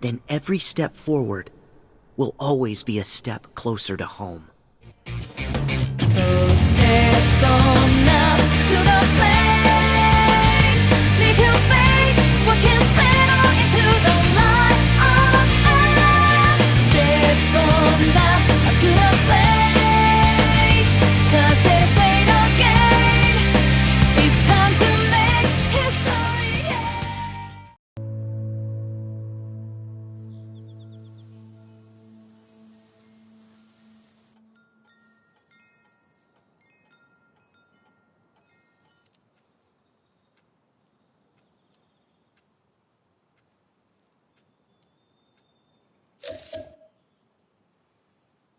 then every step forward will always be a step closer to home. So step on up to the place. Need to face what can settle into the light of us. Step on up to the place. 'Cause this ain't no game. It's time to make history. Yeah.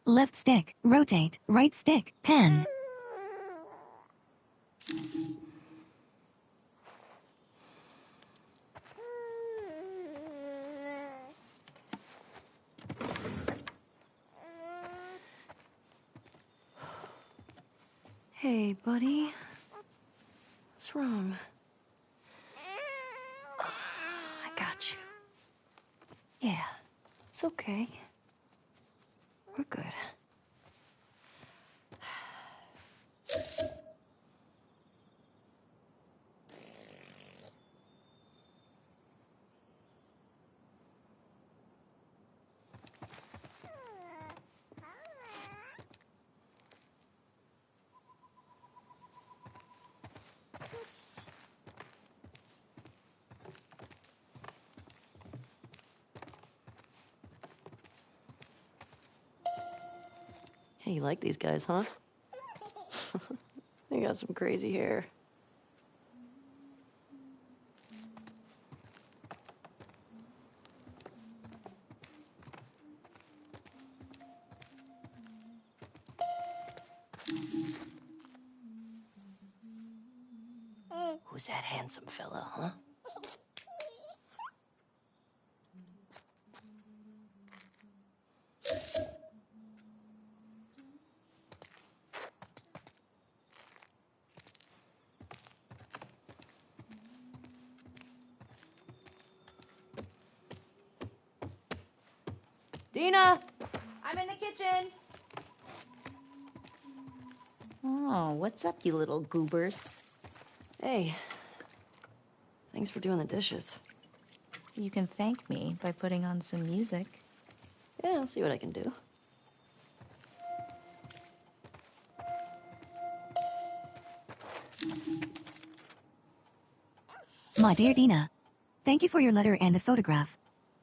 Left stick, rotate, right stick, pen. Hey, buddy. What's wrong? I got you. Yeah, it's okay. We're good. Hey, you like these guys, huh? They got some crazy hair. Who's that handsome fella, huh? Dina! I'm in the kitchen! Oh, what's up, you little goobers? Hey. Thanks for doing the dishes. You can thank me by putting on some music. Yeah, I'll see what I can do. My dear Dina, thank you for your letter and the photograph.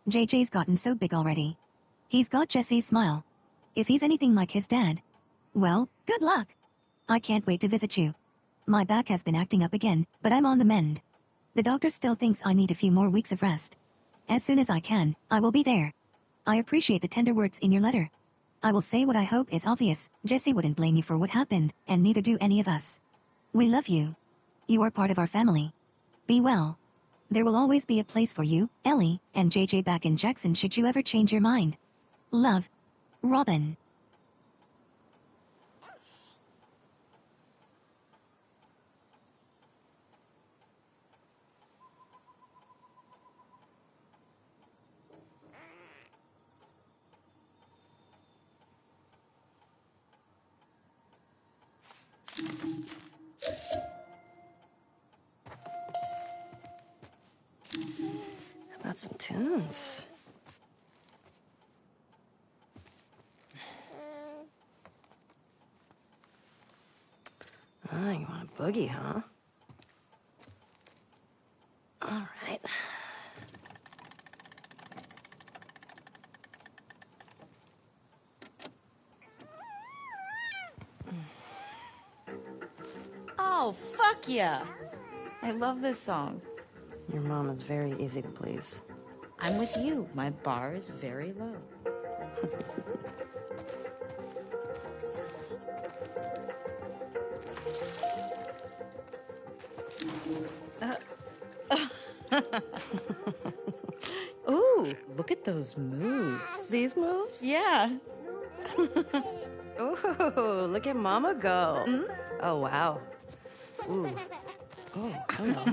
JJ's gotten so big already. He's got Jesse's smile. If he's anything like his dad, well, good luck. I can't wait to visit you. My back has been acting up again, but I'm on the mend. The doctor still thinks I need a few more weeks of rest. As soon as I can, I will be there. I appreciate the tender words in your letter. I will say what I hope is obvious. Jesse wouldn't blame you for what happened, and neither do any of us. We love you. You are part of our family. Be well. There will always be a place for you, Ellie, and JJ back in Jackson should you ever change your mind. Love, Robin. How about some tunes? Ah, you want a boogie, huh? All right. Oh, fuck yeah! I love this song. Your mom is very easy to please. I'm with you. My bar is very low. Ooh, look at those moves. These moves? Yeah. Ooh, look at Mama go. Mm? Oh, wow. Ooh. Oh, hello.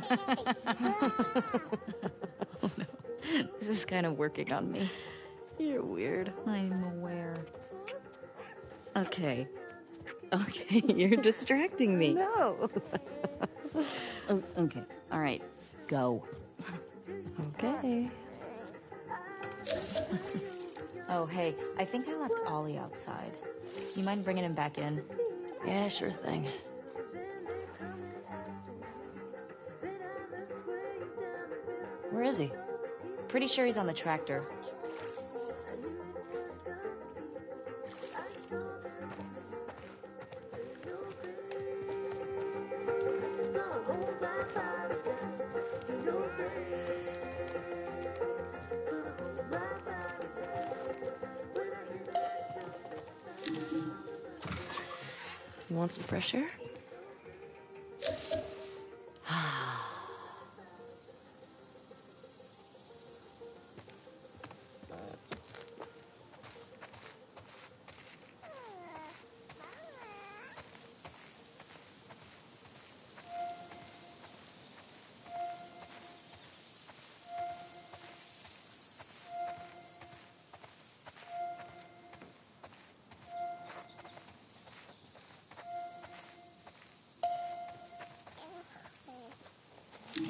This is kind of working on me. You're weird. I'm aware. Okay. Okay, you're distracting me. No. Oh, okay. All right. Go. Okay. Oh, hey, I think I left Ollie outside. You mind bringing him back in? Yeah, sure thing. Where is he? Pretty sure he's on the tractor. You want some fresh air?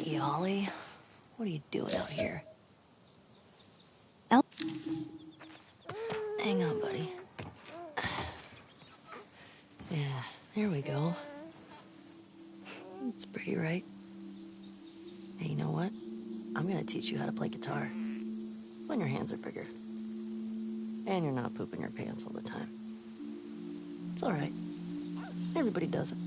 Hey, Ollie. What are you doing out here? El- Hang on, buddy. Yeah, there we go. It's pretty, right? Hey, you know what? I'm gonna teach you how to play guitar. When your hands are bigger. And you're not pooping your pants all the time. It's alright. Everybody does it.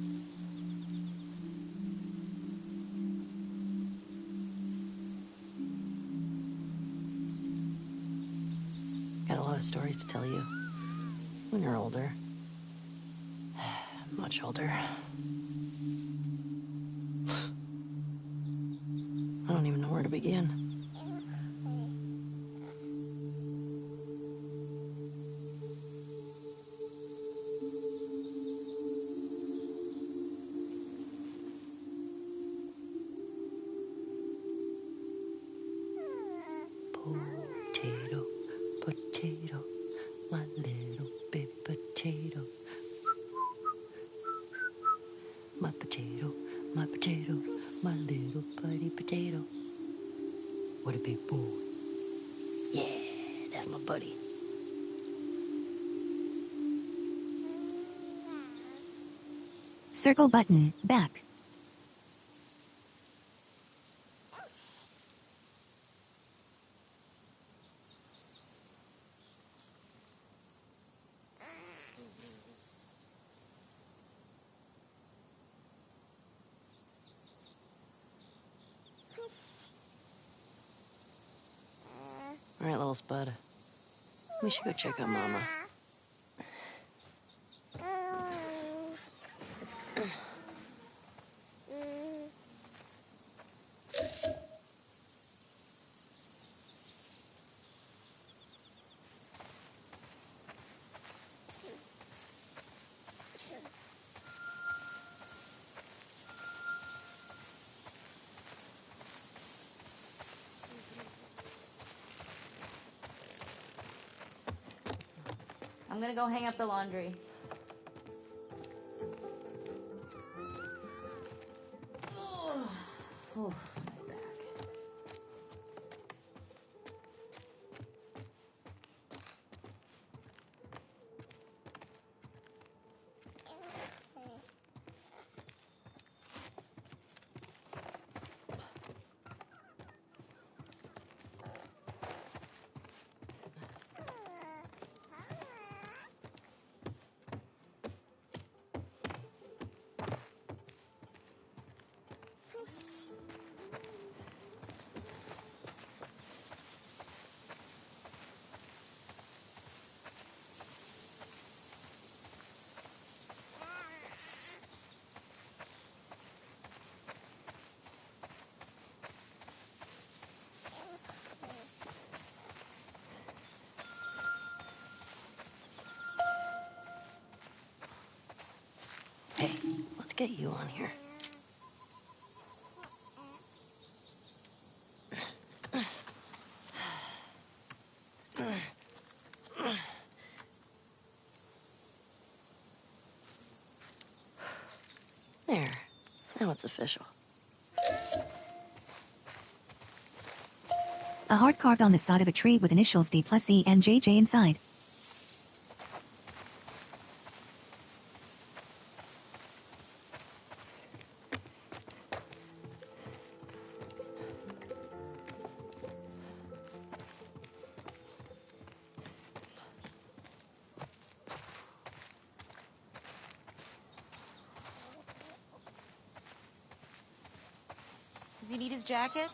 Got a lot of stories to tell you. When you're older. Much older. I don't even know where to begin. Potato, potato, my little big potato. My potato, my potato, my little buddy potato. What a big boy. Yeah, that's my buddy. Circle button, back. All right, little spud. We should go check on Mama. I'm gonna go hang up the laundry. Oh, my back. Hey, let's get you on here. There. Now it's official. A heart carved on the side of a tree with initials D+E and JJ inside. Does he need his jacket?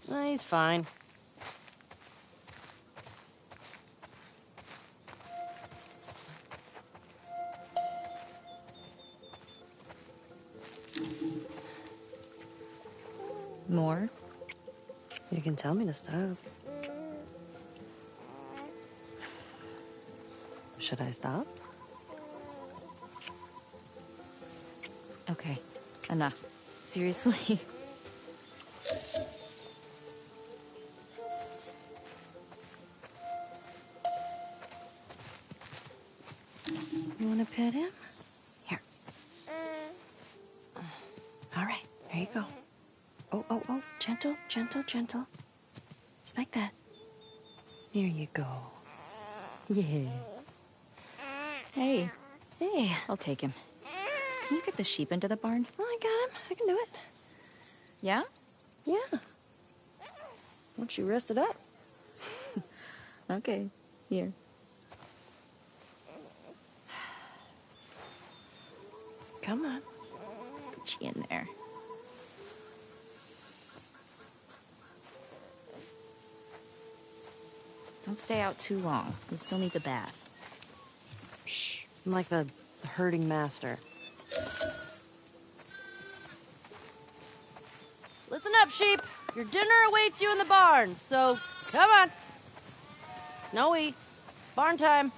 He's fine. More? You can tell me to stop. Should I stop? Okay, enough. Seriously. You want to pet him? Here. All right, there you go. Oh, gentle, gentle, gentle. Just like that. There you go. Yeah. Hey, Hey, I'll take him. Can you get the sheep into the barn? well, I got him. I can do it. Yeah? Yeah. Once you rest it up. Okay, here. Come on. Put you in there. Don't stay out too long. He still needs a bath. Shh. I'm like the herding master. Listen up, sheep. Your dinner awaits you in the barn, so come on. Snowy, barn time.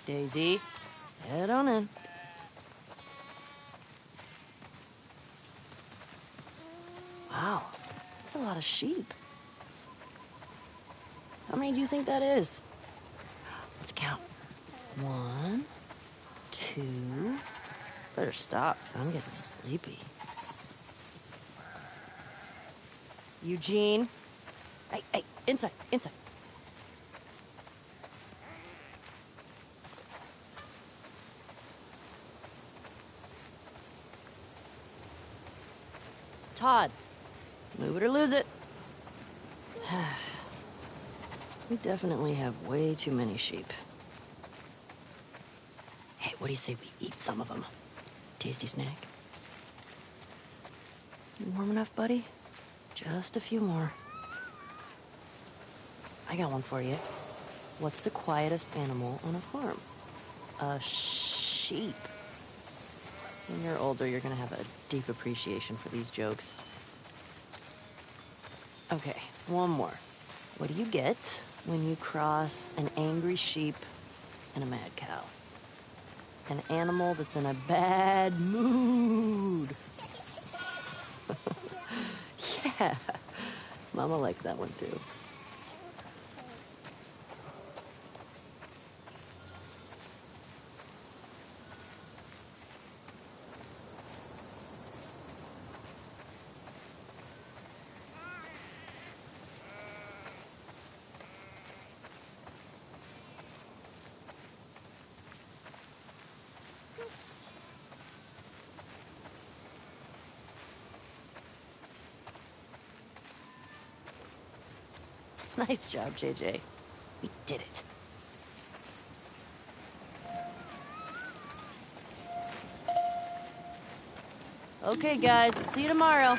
Daisy, head on in. Wow, that's a lot of sheep. How many do you think that is? Let's count. 1, 2. Better stop, 'cause I'm getting sleepy. Eugene. Hey, inside. Todd. Move it or lose it. We definitely have way too many sheep. Hey, what do you say we eat some of them? Tasty snack. You warm enough, buddy? Just a few more. I got one for you. What's the quietest animal on a farm? A sheep. When you're older, you're gonna have a deep appreciation for these jokes. Okay, one more. What do you get when you cross an angry sheep and a mad cow? An animal that's in a bad mood. Yeah, Mama likes that one too. Nice job, JJ. We did it. Okay, guys, we'll see you tomorrow.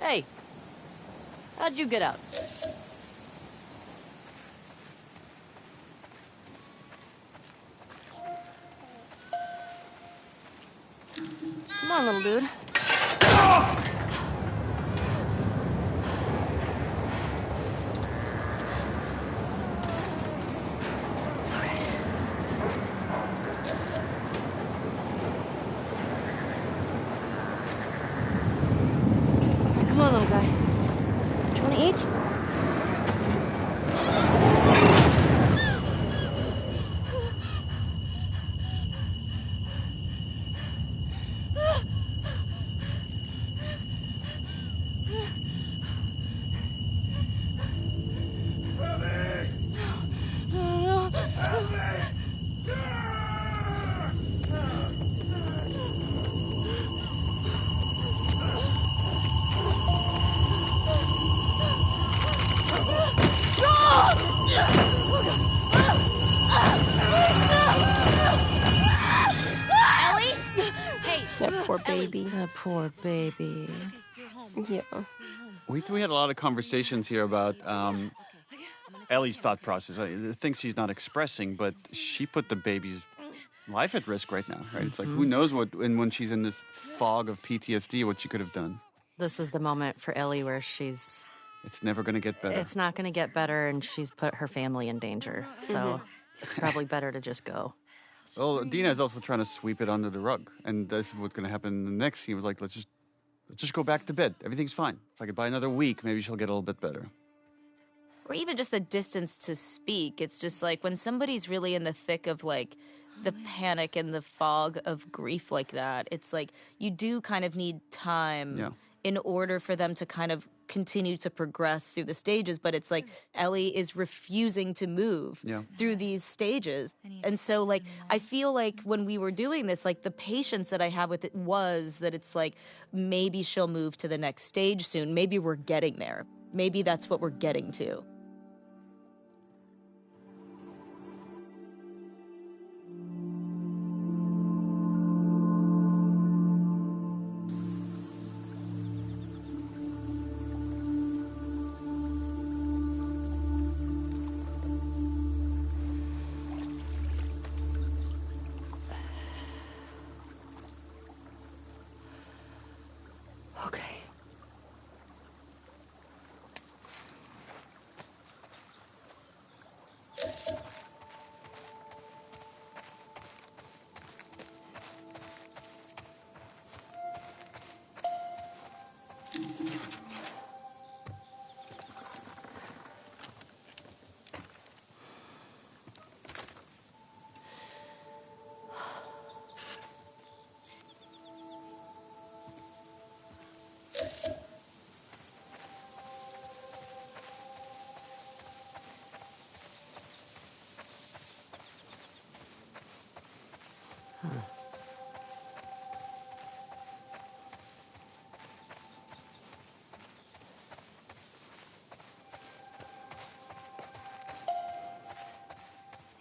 Hey, how'd you get out? Come on, little dude. guy. Do you want to eat? Ellie? Hey, That poor baby. That poor baby. Yeah. We had a lot of conversations here about Ellie's thought process. The things she's not expressing, but she put the baby's life at risk right now, right? It's like, who knows what, and when she's in this fog of PTSD, what she could have done. This is the moment for Ellie where she's... It's never going to get better. It's not going to get better, and she's put her family in danger. So it's probably better to just go. Well, Dina is also trying to sweep it under the rug, and this is what's going to happen in the next scene. Like, let's just go back to bed. Everything's fine. If I could buy another week, maybe she'll get a little bit better. or even just the distance to speak. It's just like when somebody's really in the thick of like the panic and the fog of grief like that, it's like you do kind of need time in order for them to kind of continue to progress through the stages. But it's like Ellie is refusing to move through these stages. And so like I feel like when we were doing this, like the patience that I have with it was that it's like maybe she'll move to the next stage soon. Maybe we're getting there. Maybe that's what we're getting to. Okay.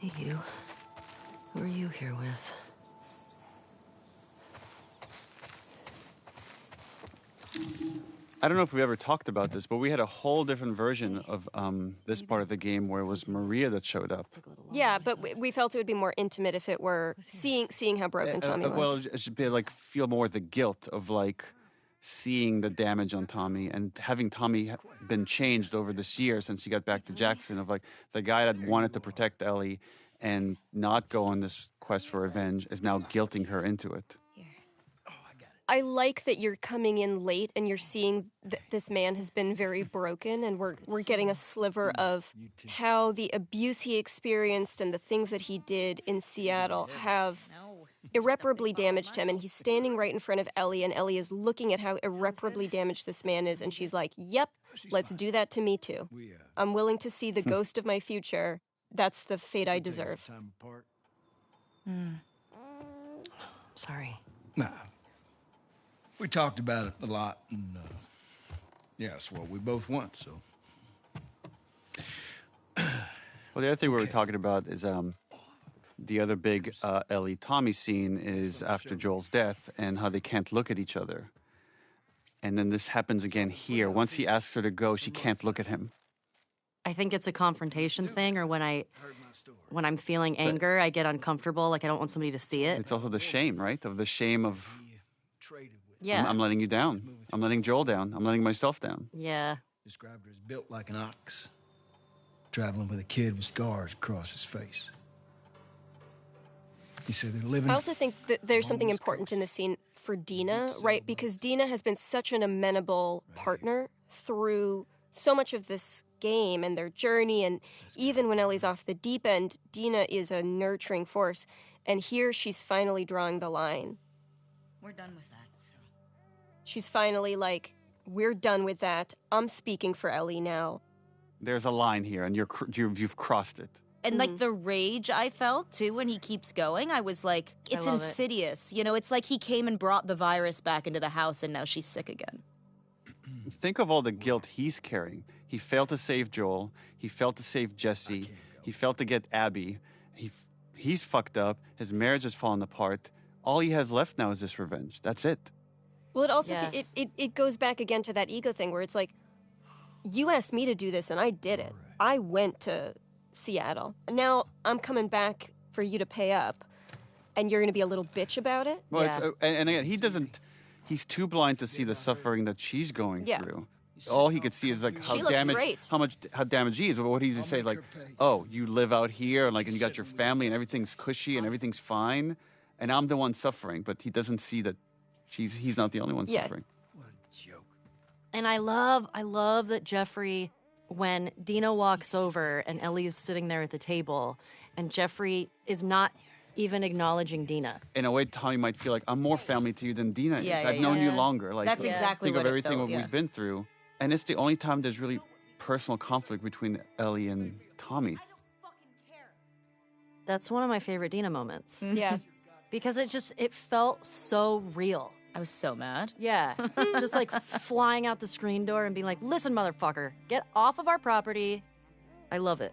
Hey, you. Who are you here with? I don't know if we ever talked about this, but we had a whole different version of this part of the game where it was Maria that showed up. Yeah, but we felt it would be more intimate if it were seeing how broken Tommy was. Well, it should be like feel more the guilt of like seeing the damage on Tommy and having Tommy been changed over this year since he got back to Jackson, of like the guy that wanted to protect Ellie and not go on this quest for revenge is now guilting her into it. I like that you're coming in late and you're seeing that this man has been very broken, and we're getting a sliver of how the abuse he experienced and the things that he did in Seattle have irreparably damaged him. And he's standing right in front of Ellie, and Ellie is looking at how irreparably damaged this man is, and she's like, yep, let's do that to me too. I'm willing to see the ghost of my future. That's the fate I deserve. Sorry. Nah. We talked about it a lot, and yeah, it's what we both want, so. Well, the other thing we were talking about is the other big Ellie-Tommy scene is after Joel's death and how they can't look at each other. And then this happens again here. Once he asks her to go, she can't look at him. I think it's a confrontation thing, or when I'm feeling anger, I get uncomfortable, like I don't want somebody to see it. It's also the shame, right? Of the shame of... Yeah. I'm letting you down. I'm letting Joel down. I'm letting myself down. Yeah. Described her as built like an ox, traveling with a kid with scars across his face. He said they're living... I also think that there's something important in this scene for Dina, right? Because Dina has been such an amenable partner through so much of this game and their journey, and even when Ellie's off the deep end, Dina is a nurturing force. And here she's finally drawing the line. We're done with that. She's finally like, we're done with that. I'm speaking for Ellie now. There's a line here, and you've crossed it. And like the rage I felt too when he keeps going, I was like, it's love it. insidious. You know, it's like he came and brought the virus back into the house and now she's sick again. Think of all the guilt he's carrying. He failed to save Joel. He failed to save Jesse. He failed to get Abby. He's fucked up. His marriage has fallen apart. All he has left now is this revenge. That's it. Well, it also Yeah. it goes back again to that ego thing where it's like, you asked me to do this and I did it. I went to Seattle. Now I'm coming back for you to pay up, and you're going to be a little bitch about it. Well, Yeah. and again, he doesn't. He's too blind to see the suffering that she's going Yeah. through. All he could see is like how She looks great. how damaged he is. But what he's to say, like, oh, you live out here, and you got your family, and everything's cushy, and everything's fine, and I'm the one suffering. But he doesn't see that he's not the only one Yeah. suffering. And I love that Jeffrey, when Dina walks over and Ellie's sitting there at the table, and Jeffrey is not even acknowledging Dina. In a way, Tommy might feel like I'm more family to you than Dina is. Yeah, yeah, I've known yeah. you longer. Like That's exactly think what of it everything felt, that yeah. we've been through, and it's the only time there's really personal conflict between Ellie and Tommy. That's one of my favorite Dina moments. Yeah. Because it felt so real. I was so mad. Yeah. Just like flying out the screen door and being like, listen, motherfucker, get off of our property. I love it.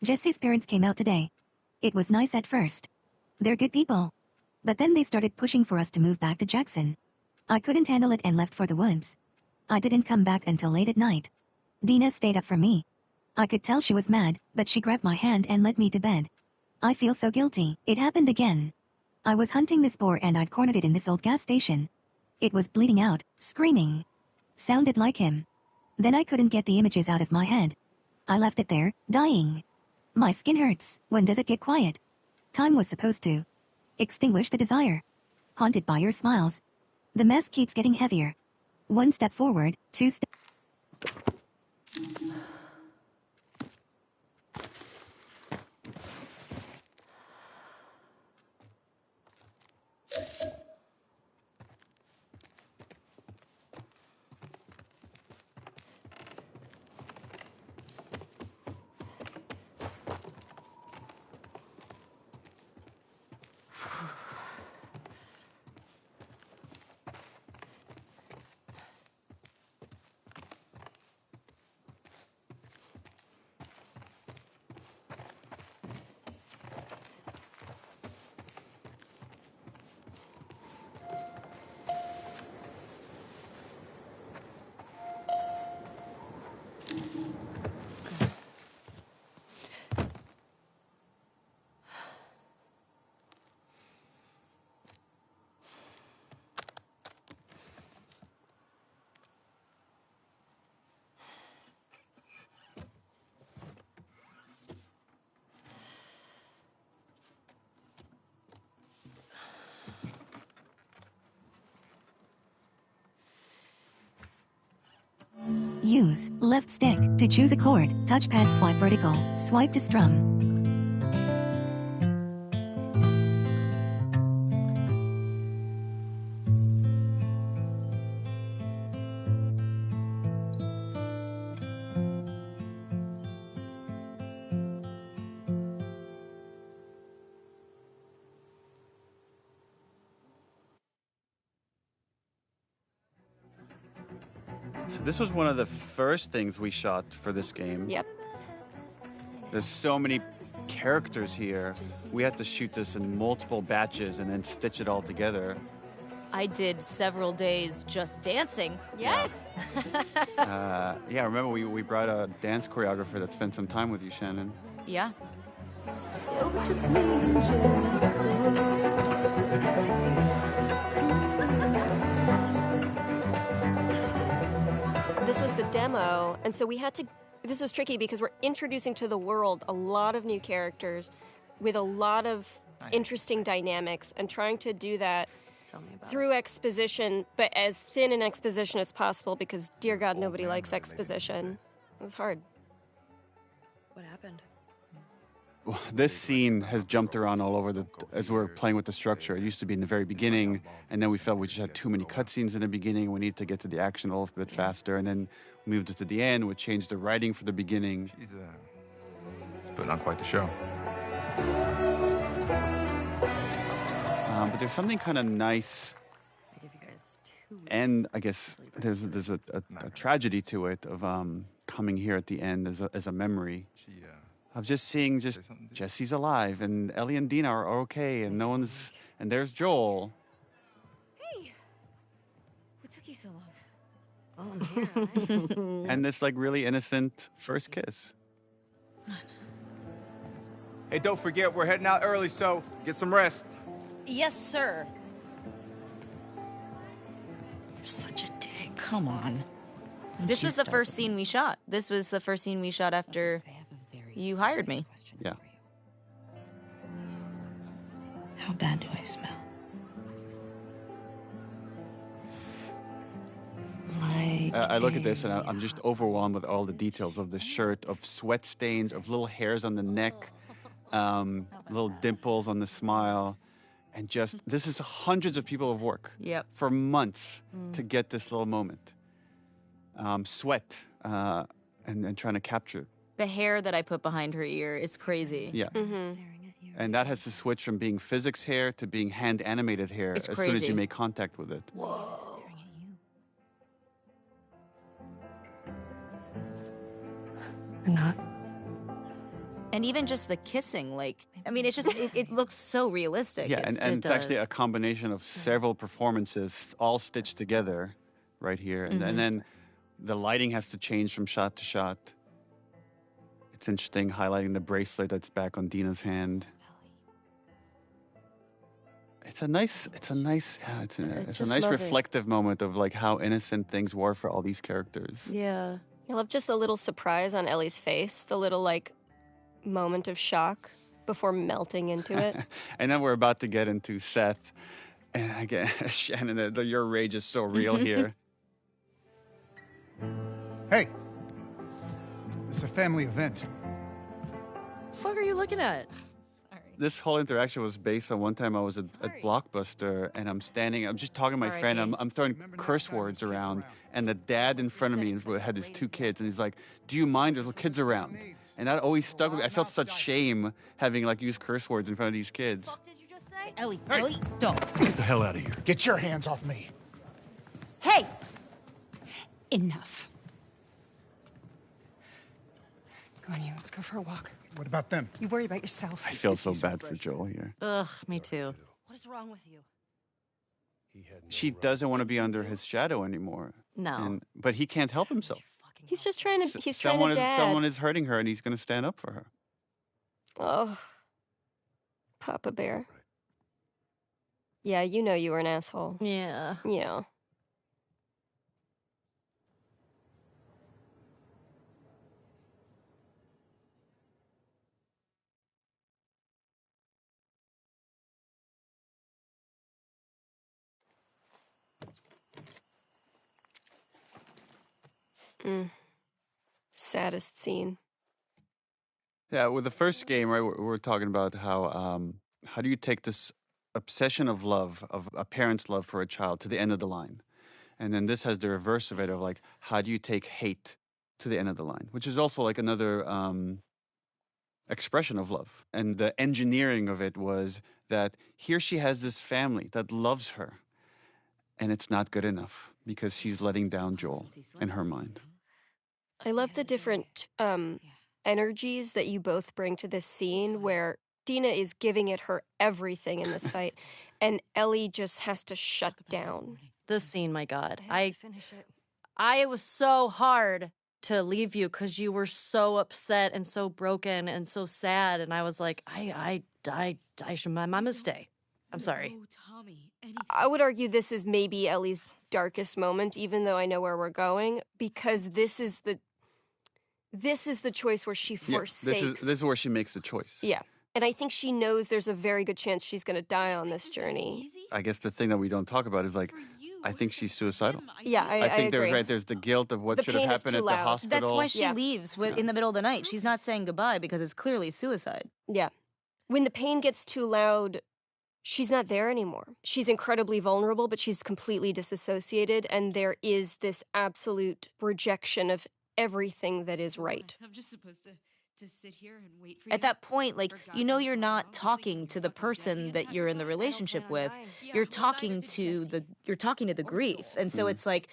Jesse's parents came out today. It was nice at first. They're good people. But then they started pushing for us to move back to Jackson. I couldn't handle it and left for the woods. I didn't come back until late at night. Dina stayed up for me. I could tell she was mad, but she grabbed my hand and led me to bed. I feel so guilty. It happened again. I was hunting this boar and I'd cornered it in this old gas station. It was bleeding out, screaming. Sounded like him. Then I couldn't get the images out of my head. I left it there, dying. My skin hurts. When does it get quiet? Time was supposed to extinguish the desire. Haunted by your smiles. The mess keeps getting heavier. One step forward, two steps. use left stick to choose a chord, touchpad swipe vertical, swipe to strum. So this was one of the first things we shot for this game. Yep. There's so many characters here. We had to shoot this in multiple batches and then stitch it all together. I did several days just dancing. Yes. Yeah, remember we brought a dance choreographer that spent some time with you, Shannon. Yeah. This was the demo, and so we had to. This was tricky because we're introducing to the world a lot of new characters with a lot of interesting dynamics, and trying to do that through exposition, but as thin an exposition as possible because, dear God, nobody likes exposition. It was hard. What happened? Well, this scene has jumped around all over as we're playing with the structure. It used to be in the very beginning, and then we felt we just had too many cutscenes in the beginning. We needed to get to the action a little bit faster, and then we moved it to the end. We changed the writing for the beginning. She's putting on quite the show. But there's something kind of nice, I give you guys 2 weeks. and I guess there's a tragedy to it of coming here at the end as a memory. Of just seeing Jesse's alive and Ellie and Dina are okay and no one's, and there's Joel. Hey! What took you so long? Oh, I'm here. And this like really innocent first kiss. Hey, don't forget, we're heading out early, so get some rest. Yes, sir. You're such a dick. Come on. This was the first scene we shot. This was the first scene we shot after you hired me. Yeah. How bad do I smell? Like I look at this and I'm just overwhelmed with all the details of the shirt, of sweat stains, of little hairs on the neck, little dimples on the smile. And just, this is hundreds of people of work for months to get this little moment. Sweat and trying to capture. The hair that I put behind her ear is crazy. Yeah. And that has to switch from being physics hair to being hand animated hair It's as soon as crazy. you make contact with it. Whoa. Or not. And even just the kissing, like, I mean, it's just, it looks so realistic. Yeah, and it it's actually a does. combination of several performances all stitched together right here. And then the lighting has to change from shot to shot. It's interesting highlighting the bracelet that's back on Dina's hand. It's a nice love it. reflective moment of like how innocent things were for all these characters. Yeah. I love just the little surprise on Ellie's face, the little like moment of shock before melting into it. And then we're about to get into Seth. And again, Shannon, your rage is so real here. Hey, this is a family event. Fuck are you looking at? This whole interaction was based on one time I was at Blockbuster and I'm just talking to my friend. I'm throwing curse words around, and the dad in front of me had his 2 kids, and he's like, "Do you mind? There's kids around." And that always stuck with me. I felt such shame having like used curse words in front of these kids. What did you just say? Ellie, Ellie, don't. Get the hell out of here. Get your hands off me. Hey! Enough. Go on, you. Let's go for a walk. What about them? You worry about yourself. I feel so bad for Joel here. Ugh, me too. What is wrong with you? She doesn't want to be under his shadow anymore. No. But he can't help himself. He's just trying to. He's trying someone to is dad. someone is hurting her, and he's going to stand up for her. Oh, Papa Bear. Yeah, you know you were an asshole. Yeah. Yeah. saddest scene. Yeah, with the first game, right, we're talking about how do you take this obsession of love, of a parent's love for a child, to the end of the line? And then this has the reverse of it, of like, how do you take hate to the end of the line? Which is also like another expression of love. And the engineering of it was that here she has this family that loves her, and it's not good enough because she's letting down Joel in her mind. I love the different energies that you both bring to this scene where Dina is giving it her everything in this fight, and Ellie just has to shut down. This scene, my God. I was so hard to leave you because you were so upset and so broken and so sad, and I was like, I should, my must stay. I'm sorry. I would argue this is maybe Ellie's darkest moment, even though I know where we're going, because this is the choice where she forsakes. This is where she makes the choice. Yeah. And I think she knows there's a very good chance she's going to die on this journey. I guess the thing that we don't talk about is like, I think she's suicidal. Yeah, I think agree. There's the guilt of what should have happened at the hospital. That's why she leaves in the middle of the night. She's not saying goodbye because it's clearly suicide. Yeah. When the pain gets too loud, she's not there anymore. She's incredibly vulnerable, but she's completely disassociated, and there is this absolute rejection of everything that is right. I'm just supposed to sit here and wait for you. At that point, like, you know, you're not talking to the person that you're in the relationship with. You're talking to the grief. And so it's like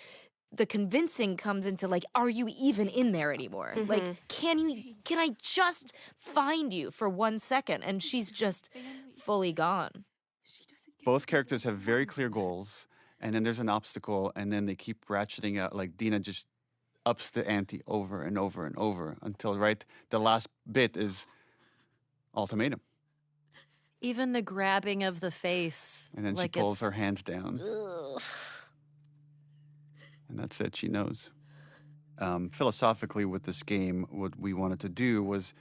the convincing comes into like, are you even in there anymore? Mm-hmm. Like, can I just find you for 1 second? And she's just fully gone. Both characters have very clear goals, and then there's an obstacle, and then they keep ratcheting out. Like Dina just ups the ante over and over and over until the last bit is ultimatum. Even the grabbing of the face. And then she pulls her hands down. Ugh. And that's it. She knows. Philosophically, with this game, what we wanted to do was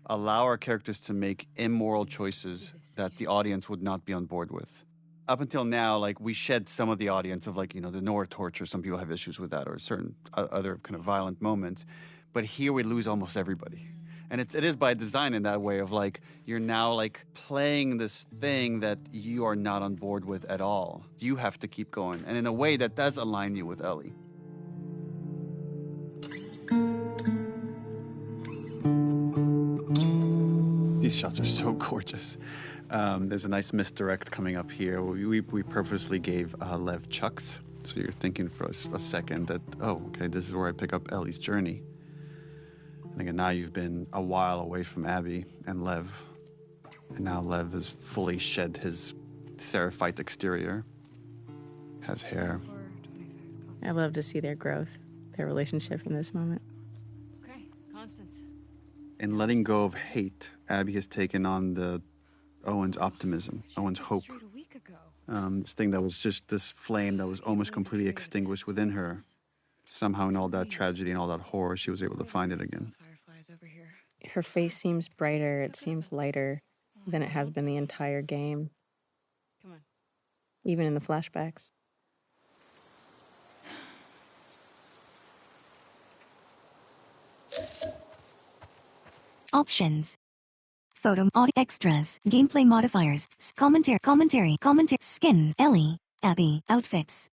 allow our characters to make immoral choices that the audience would not be on board with. Up until now, like, we shed some of the audience of, like, you know, the Nora torture. Some people have issues with that, or certain other kind of violent moments. But here we lose almost everybody. And it is by design in that way of, like, you're now, like, playing this thing that you are not on board with at all. You have to keep going. And in a way that does align you with Ellie. These shots are so gorgeous. There's a nice misdirect coming up here. We purposely gave Lev chucks. So you're thinking for a second that, oh, okay, this is where I pick up Ellie's journey. And again, now you've been a while away from Abby and Lev. And now Lev has fully shed his seraphite exterior. Has hair. I love to see their growth, their relationship in this moment. Okay, Constance. In letting go of hate, Abby has taken on Owen's optimism, Owen's hope. This thing that was just this flame that was almost completely extinguished within her. Somehow in all that tragedy and all that horror, she was able to find it again. Her face seems brighter, it seems lighter than it has been the entire game. Come on. Even in the flashbacks. Options. Photo, audio, extras, gameplay modifiers, commentary, skin, Ellie, Abby, outfits.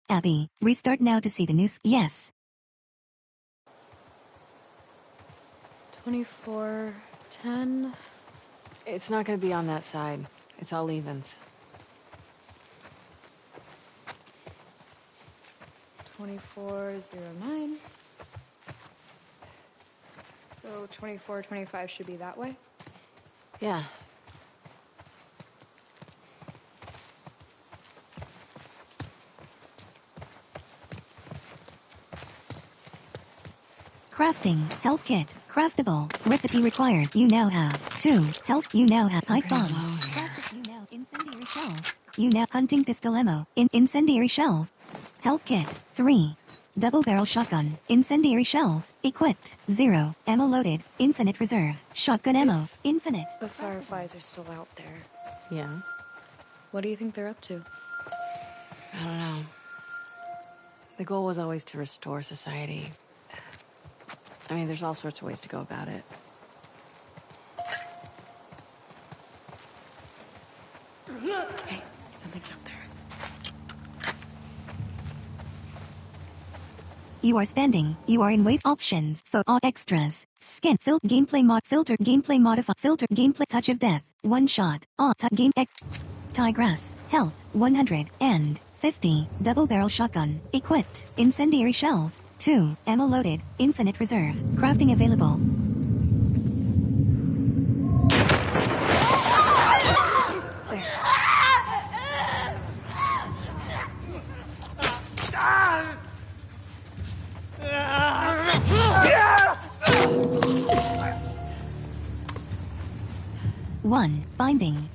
Abby, restart now to see the news. Yes. 2410. It's not going to be on that side. It's all evens. 2409. So 2425 should be that way? Yeah. Crafting, health kit, craftable, recipe requires you now have 2 health, you now have pipe bomb, crafted you now incendiary shells, you now hunting pistol ammo, incendiary shells, health kit, 3, double barrel shotgun, incendiary shells, equipped, 0, ammo loaded, infinite reserve, shotgun ammo, infinite. The Fireflies are still out there. Yeah. What do you think they're up to? I don't know. The goal was always to restore society. I mean, there's all sorts of ways to go about it. Hey, something's out there. You are standing. You are in waste options. Photo extras. Skin filter gameplay mod filter gameplay modify filter gameplay touch of death. One shot. Game X. Tie grass. Health 150. Double barrel shotgun. Equipped. Incendiary shells. 2. Ammo loaded. Infinite reserve. Crafting available. One. Binding.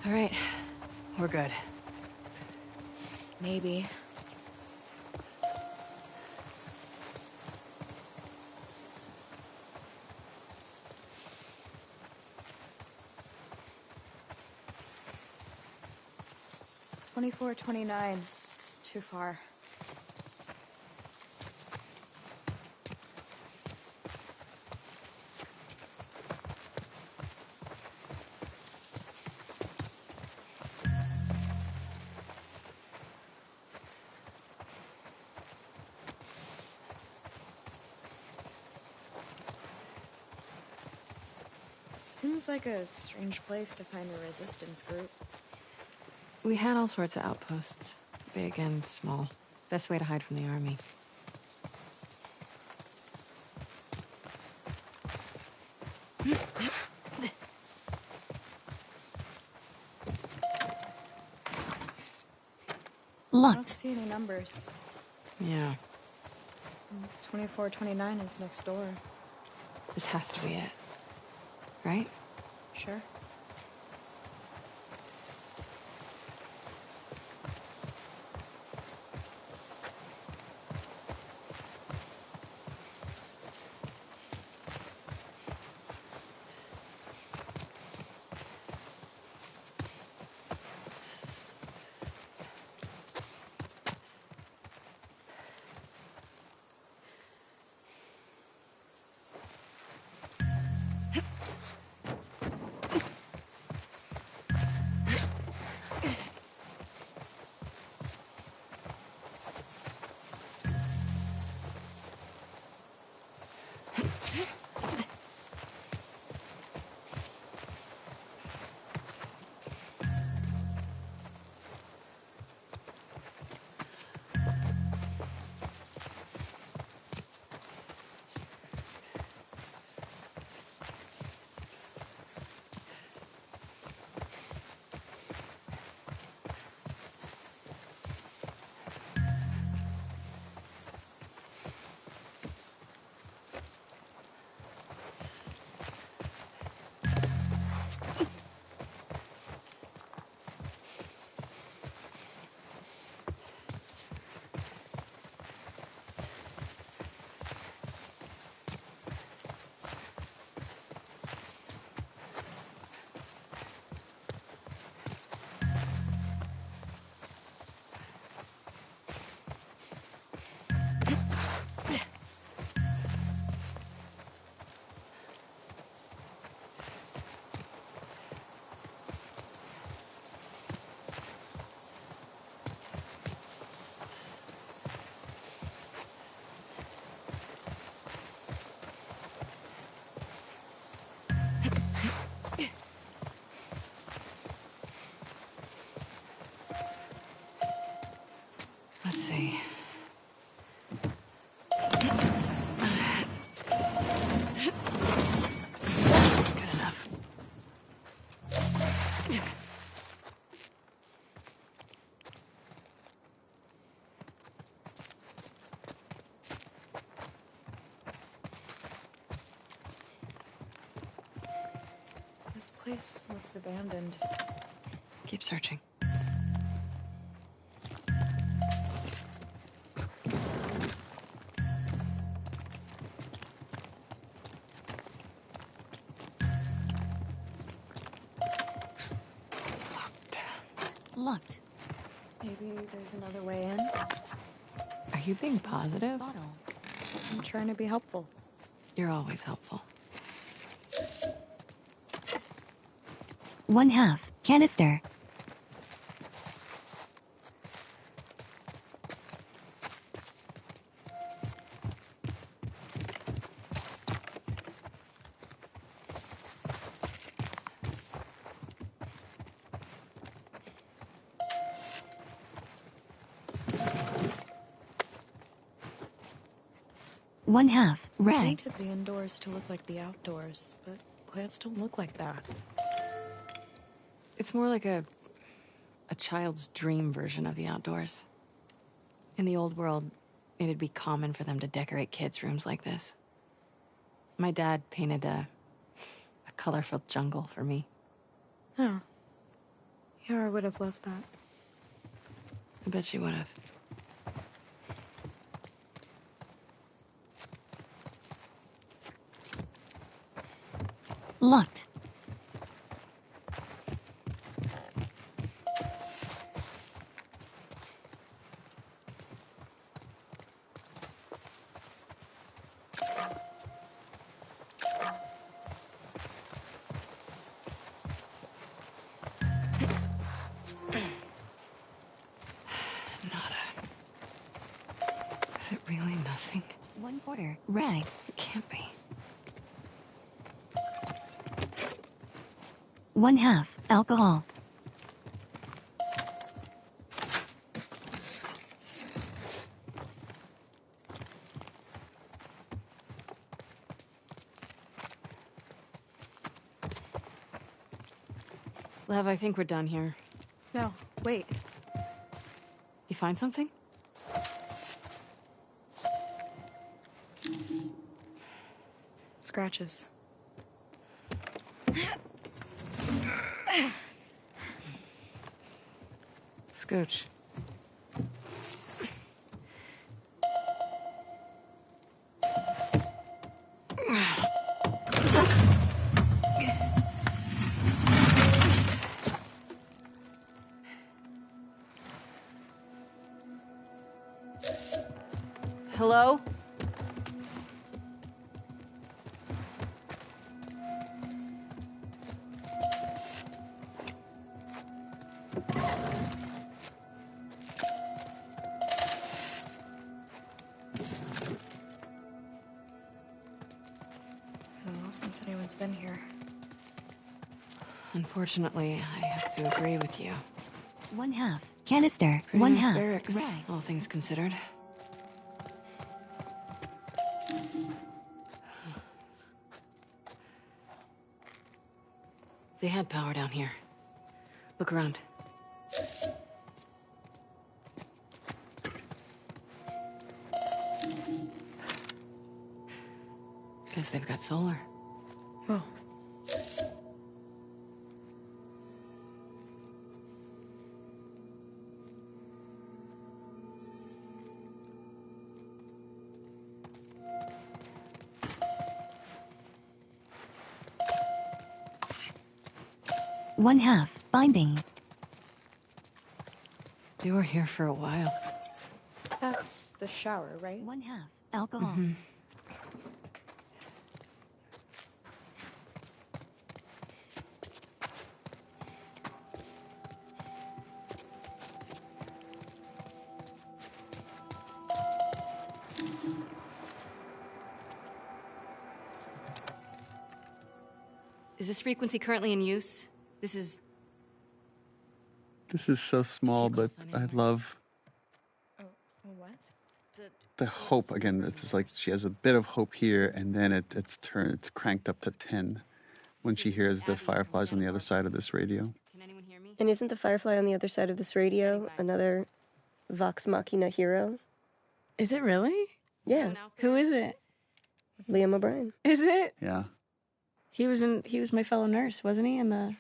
All right, we're good. Maybe. $24, $29. Too far. Seems like a strange place to find a resistance group. We had all sorts of outposts, big and small. Best way to hide from the army. I don't see any numbers. Yeah, 24, 29 is next door. this has to be it. Right? Sure. Let's see. Good enough. This place looks abandoned. Keep searching. Locked. Maybe there's another way in. Are you being positive? Bottle. I'm trying to be helpful. You're always helpful. 1/2 canister. One half I rag. painted the indoors to look like the outdoors, but plants don't look like that. It's more like a child's dream version of the outdoors. In the old world, it'd be common for them to decorate kids' rooms like this. My dad painted a colorful jungle for me. Oh. Yeah, I would have loved that. I bet you would have. Locked. Is it really nothing? 1/4 rag. It can't be. 1/2 alcohol. Lev, I think we're done here. No, wait. You find something? Scratches. Scooch. Hello? Since anyone's been here. Unfortunately, I have to agree with you. 1/2 canister. Pretty 1/2 nice barracks, rag. all things considered. They had power down here. Look around. Guess they've got solar. Oh. One half binding. They were here for a while. That's the shower, right? 1/2 alcohol. Mm-hmm. Is this frequency currently in use? This is so small, but I love What? the hope. Again, it's just like she has a bit of hope here, and then it's cranked up to 10 when she hears the Fireflies on the other side of this radio. And isn't the Firefly on the other side of this radio another Vox Machina hero? Is it really? Yeah. Who is it? Liam O'Brien. Is it? Yeah. He was my fellow nurse, wasn't he? In the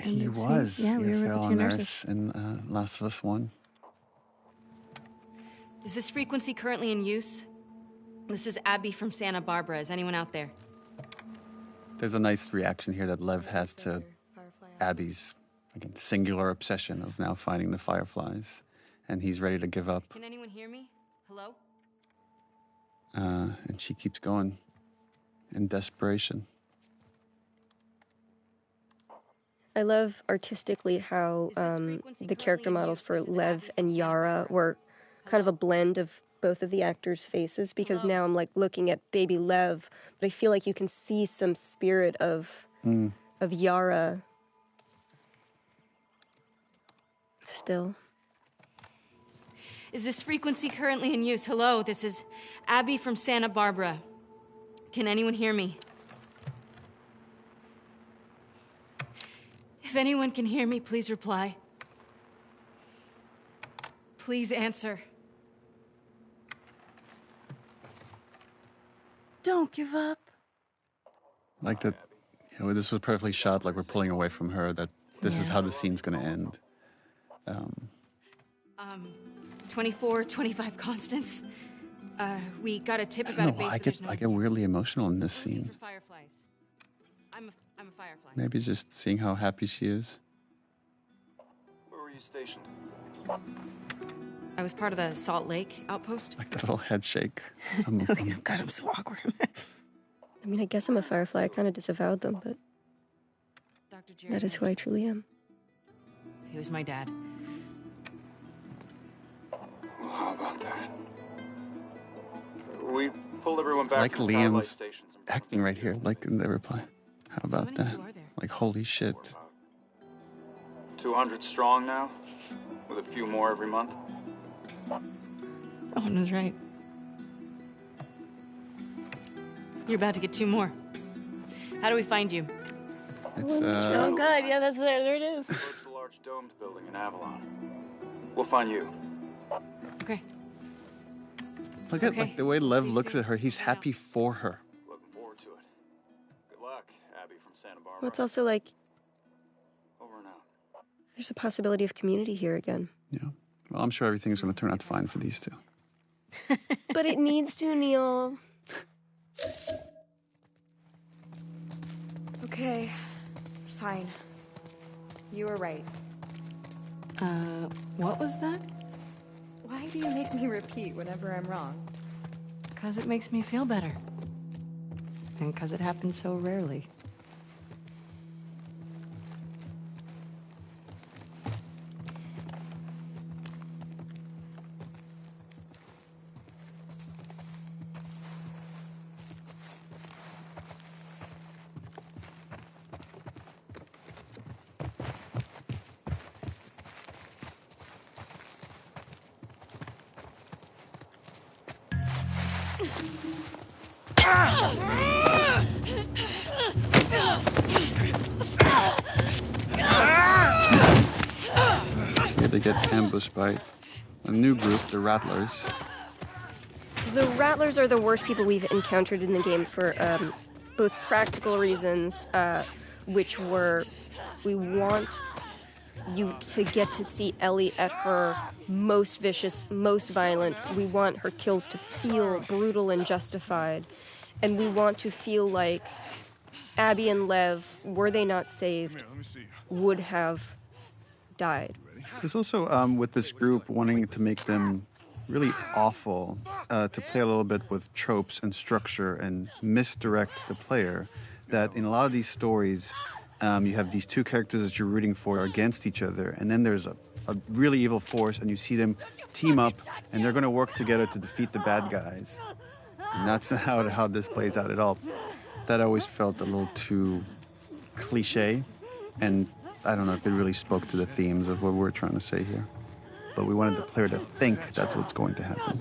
He was. Yeah, we your were with the fellow two nurse nurses. in Last of Us 1. Is this frequency currently in use? This is Abby from Santa Barbara. Is anyone out there? There's a nice reaction here that Lev has to Abby's again, singular obsession of now finding the Fireflies, and he's ready to give up. Can anyone hear me? Hello? And she keeps going in desperation. I love artistically how the character models for Lev and Yara were kind of a blend of both of the actors' faces, because now I'm like looking at baby Lev, but I feel like you can see some spirit of Yara still. Is this frequency currently in use? Hello, this is Abby from Santa Barbara. Can anyone hear me? If anyone can hear me, please reply. Please answer. Don't give up. Like that, you know, this was perfectly shot, like we're pulling away from her, that this is how the scene's going to end. 24, 25 constants. We got a tip I about don't a know base why I provisional. get weirdly emotional in this scene. For Fireflies. I'm a Firefly. Maybe just seeing how happy she is. Where were you stationed? I was part of the Salt Lake outpost. Like that little head shake. God, I'm so awkward. I mean, I guess I'm a Firefly. I kind of disavowed them, but that is who I truly am. He was my dad. Well, how about that? We pulled everyone back Like to the satellite Liam's stations. acting right here, like in the reply. How about that? Like, holy shit. 200 strong now, with a few more every month. Owen was right. You're about to get 2 more. How do we find you? It's, Oh God, yeah, that's there. There it is. Go to the large domed building in Avalon. We'll find you. Okay. Look at like the way Lev looks at her. He's happy for her. Looking forward to it. Good luck, Abby from Santa Barbara. Well, it's also like Over and out. there's a possibility of community here again. Yeah. Well, I'm sure everything's going to turn out fine for these two. But it needs to, Neil. Okay, fine. You were right. What was that? Why do you make me repeat whenever I'm wrong? Because it makes me feel better. And because it happens so rarely. Here they get ambushed by a new group, the Rattlers. The Rattlers are the worst people we've encountered in the game for both practical reasons, which were we want you to get to see Ellie at her most vicious, most violent. We want her kills to feel brutal and justified. And we want to feel like Abby and Lev, were they not saved, would have died. There's also, with this group, wanting to make them really awful, to play a little bit with tropes and structure and misdirect the player, that in a lot of these stories, you have these two characters that you're rooting for against each other, and then there's a really evil force, and you see them team up, and they're going to work together to defeat the bad guys. And that's not how this plays out at all. That always felt a little too cliche, and I don't know if it really spoke to the themes of what we're trying to say here. But we wanted the player to think that's what's going to happen.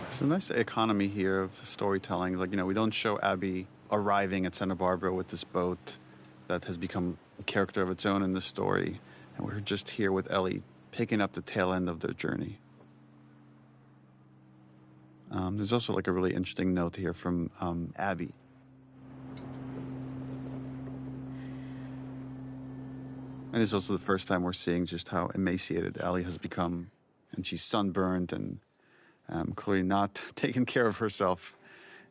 There's a nice economy here of storytelling. Like, you know, we don't show Abby arriving at Santa Barbara with this boat that has become a character of its own in the story. And we're just here with Ellie picking up the tail end of their journey. There's also like a really interesting note here from Abby. And it's also the first time we're seeing just how emaciated Ellie has become. And she's sunburned and clearly not taking care of herself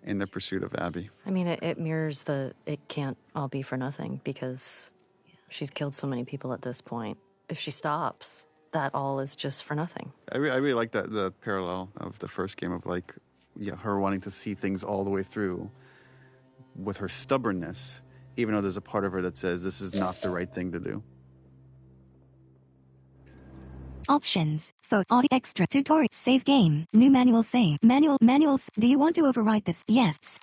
in the pursuit of Abby. I mean, it mirrors it can't all be for nothing because she's killed so many people at this point. If she stops, that all is just for nothing. I really like that the parallel of the first game of like, yeah, her wanting to see things all the way through with her stubbornness, even though there's a part of her that says this is not the right thing to do. Options. Photo. Audio extra. Tutorial. Save game. New manual save. Manuals. Do you want to overwrite this? Yes.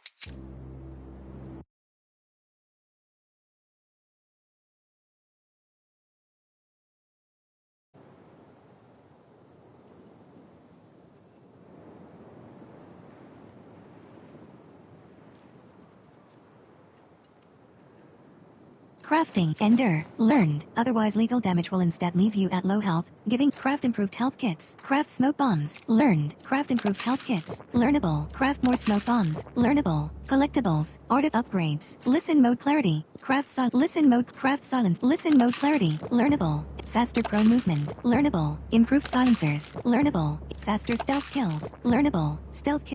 Crafting. Ender. Learned. Otherwise legal damage will instead leave you at low health. Giving. Craft improved health kits. Craft smoke bombs. Learned. Craft improved health kits. Learnable. Craft more smoke bombs. Learnable. Collectibles. Art of upgrades. Listen mode clarity. Craft silence. Listen mode. Craft silence. Listen mode clarity. Learnable. Faster prone movement. Learnable. Improved silencers. Learnable. Faster stealth kills. Learnable.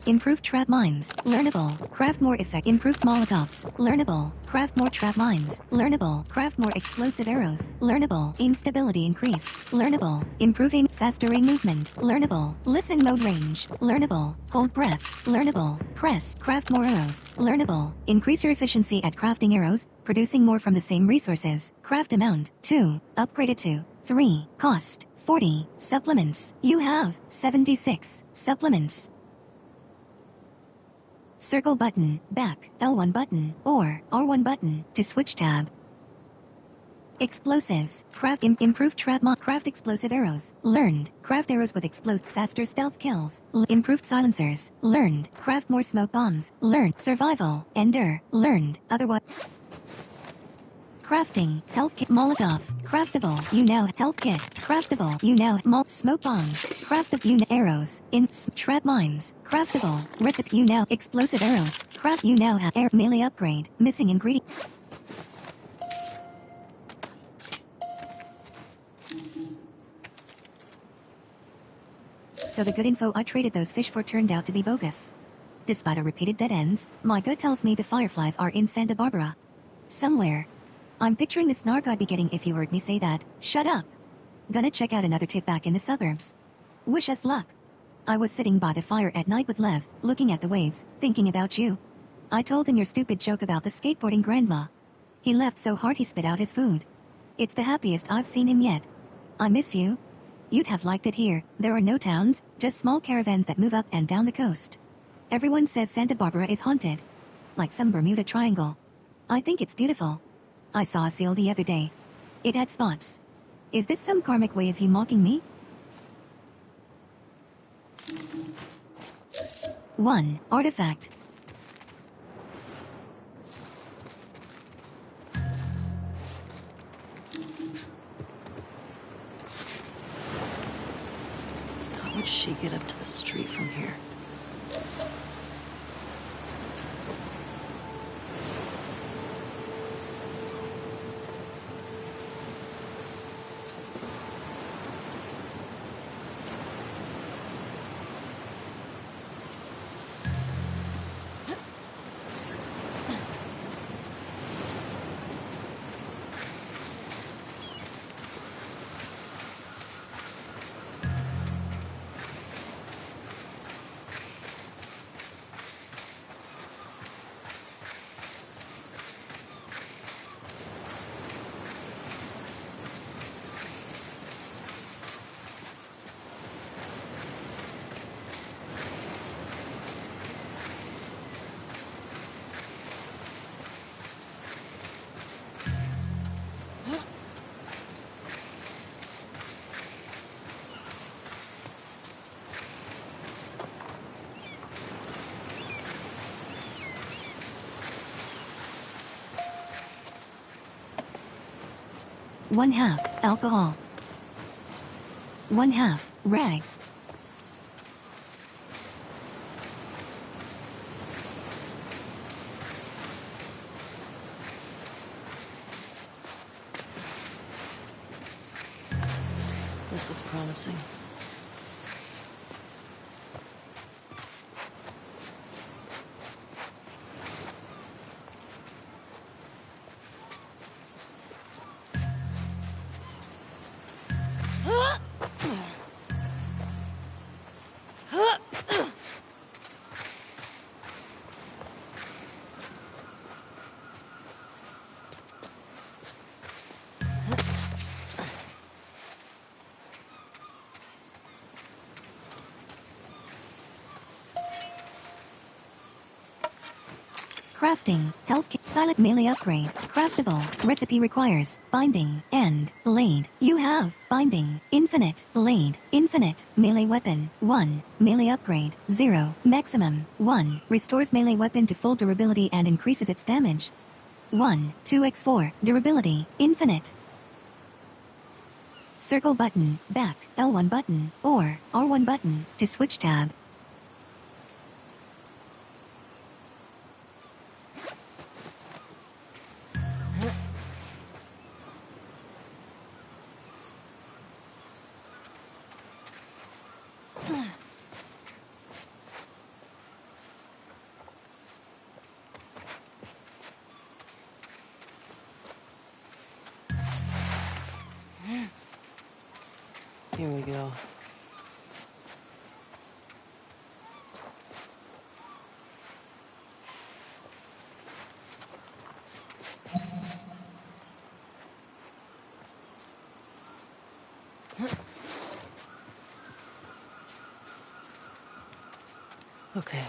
Improved trap mines. Learnable. Craft more effect. Improved molotovs. Learnable. Craft more trap mines. Learnable. Craft more explosive arrows. Learnable. Aim stability increase. Learnable. Improving faster aim movement. Learnable. Listen mode range. Learnable. Hold breath. Learnable. Press. Craft more arrows. Learnable. Increase your efficiency at crafting arrows, producing more from the same resources. Craft amount 2. Upgraded to 3. Cost 40. Supplements. You have 76 supplements. Circle button, back, L1 button, or R1 button to switch tab. Explosives. Craft improved trap craft explosive arrows. Learned. Craft arrows with faster stealth kills. Improved silencers. Learned. Craft more smoke bombs. Learned. Survival. Ender. Learned. Otherwise. Crafting. Health kit. Molotov. Craftable. You now health kit. Craftable. You now smoke bombs. Craftable. You arrows. Trap mines. Craftable. Recipe. You now explosive arrows. Craft. You now have air melee upgrade. Missing ingredient. So the good info I traded those fish for turned out to be bogus. Despite our repeated dead ends, my gut tells me the Fireflies are in Santa Barbara. Somewhere. I'm picturing the snark I'd be getting if you heard me say that. Shut up. Gonna check out another tip back in the suburbs. Wish us luck. I was sitting by the fire at night with Lev, looking at the waves, thinking about you. I told him your stupid joke about the skateboarding grandma. He left so hard he spit out his food. It's the happiest I've seen him yet. I miss you. You'd have liked it here. There are no towns, just small caravans that move up and down the coast. Everyone says Santa Barbara is haunted. Like some Bermuda Triangle. I think it's beautiful. I saw a seal the other day. It had spots. Is this some karmic way of you mocking me? 1. Artifact. How would she get up to the street from here? One half alcohol. 1/2 rag. This looks promising. Crafting, health kit, silent melee upgrade, craftable, recipe requires, binding, and, blade. You have, binding, infinite, blade, infinite, melee weapon, 1, melee upgrade, 0, maximum, 1, restores melee weapon to full durability and increases its damage. 1, 2x4, durability, infinite. Circle button, back, L1 button, or R1 button, to switch tab. Here we go. Okay.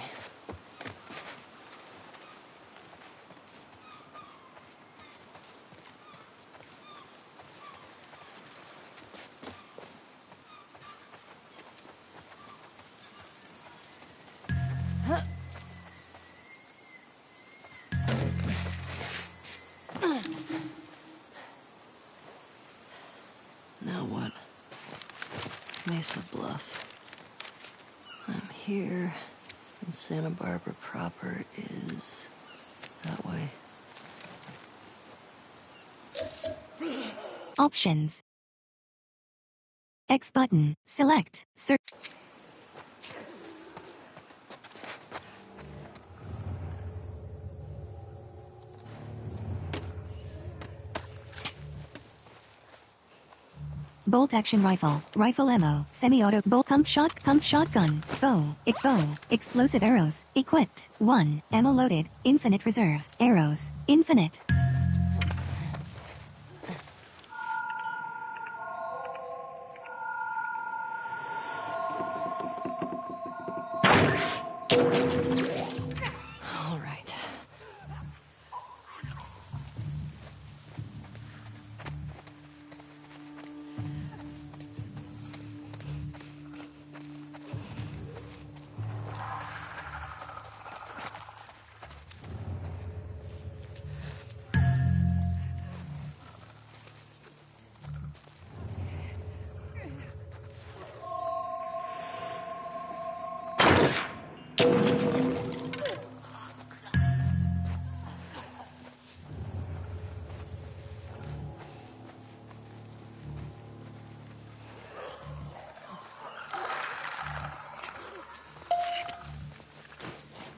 Now what? Mesa Bluff. I'm here, and Santa Barbara proper is that way. Options. X button, select, search. Bolt action rifle, rifle ammo, semi-auto, bolt pump shotgun, bow, explosive arrows, equipped, 1, ammo loaded, infinite reserve, arrows, infinite. All right.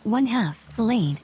One half, blade.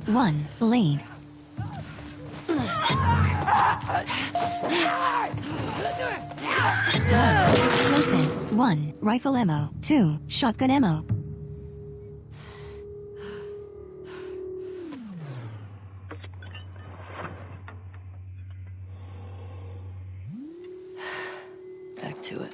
One, blade. Explosive. 1. Rifle ammo. 2. Shotgun ammo. Back to it.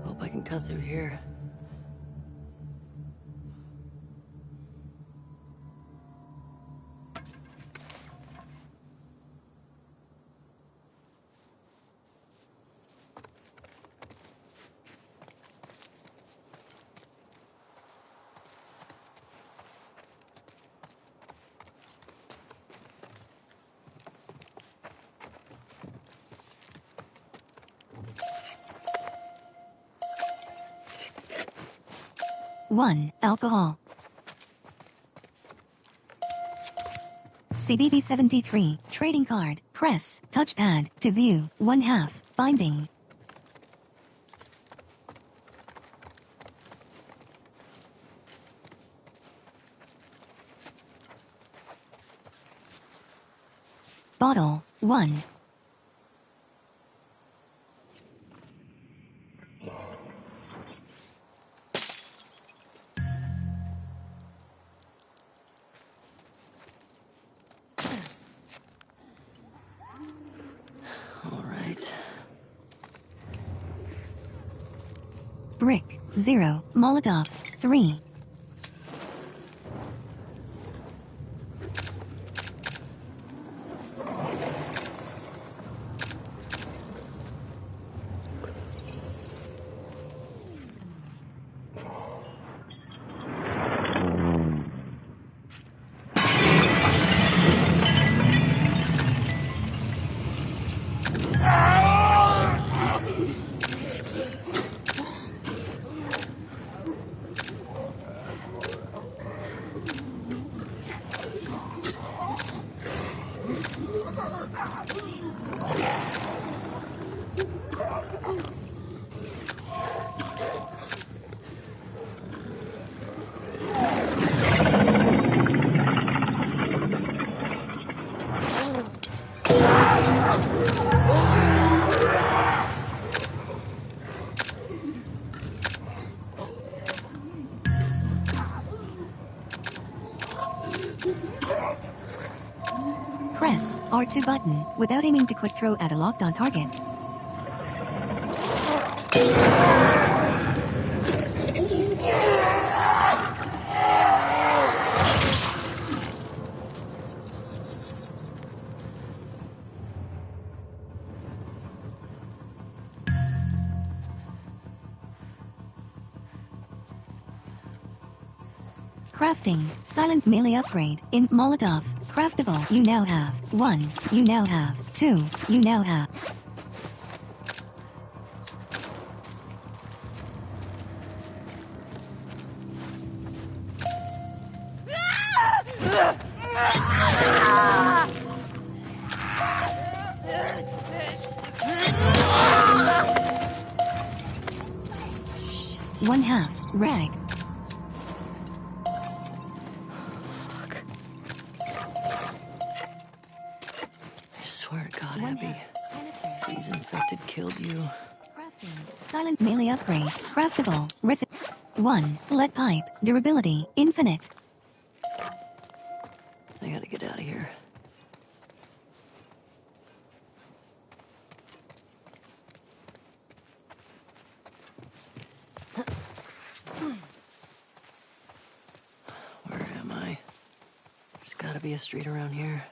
Hope I can cut through here. One. Alcohol. CBB 73. Trading card. Press. Touchpad. To view. 1/2. Binding. Bottle. 1. All right. Brick. 0. Molotov. 3. Press R2 button without aiming to quick throw at a locked-on target. Crafting. Silent melee upgrade. In Molotov. Craftable. You now have 1. You now have 2. You now have. One half. Rag. I swear to God, Abby, these infected killed you. Silent melee upgrade. Craftable. 1. Lead pipe. Durability. Infinite. I gotta get out of here. Where am I? There's gotta be a street around here.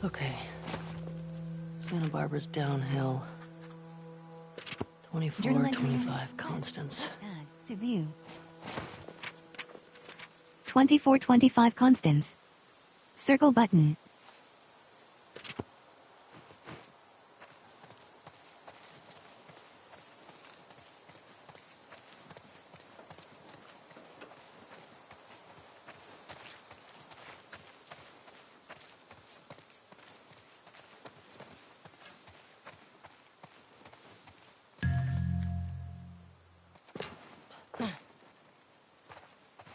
Okay. Santa Barbara's downhill. 24, Journal entry. 25 constants. Add to view. 2425 constants. Circle button.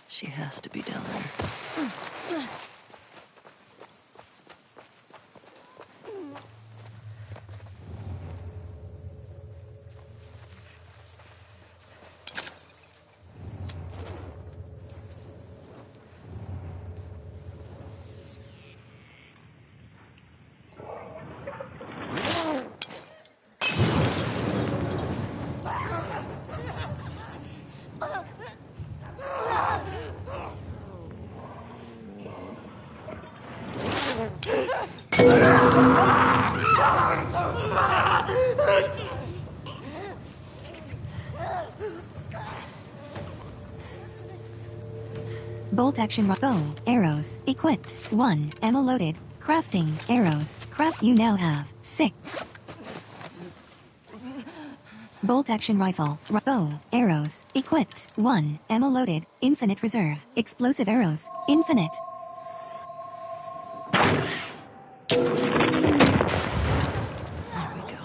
She has to be down there. Bolt action bow, arrows, equipped. 1. Ammo loaded. Crafting, arrows. Craft you now have 6. Bolt action rifle, bow, arrows, equipped. 1. Ammo loaded. Infinite reserve. Explosive arrows, infinite. There we go.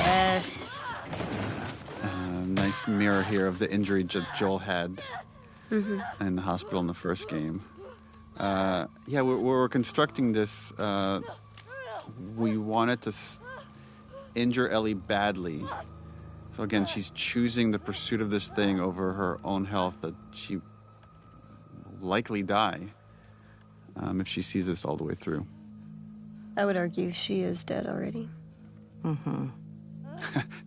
Yes. Nice mirror here of the injury Joel had Mm-hmm. in the hospital in the first game. Yeah, we're constructing this. We wanted to injure Ellie badly. So again, she's choosing the pursuit of this thing over her own health, that she will likely die if she sees this all the way through. I would argue she is dead already. Mm-hmm.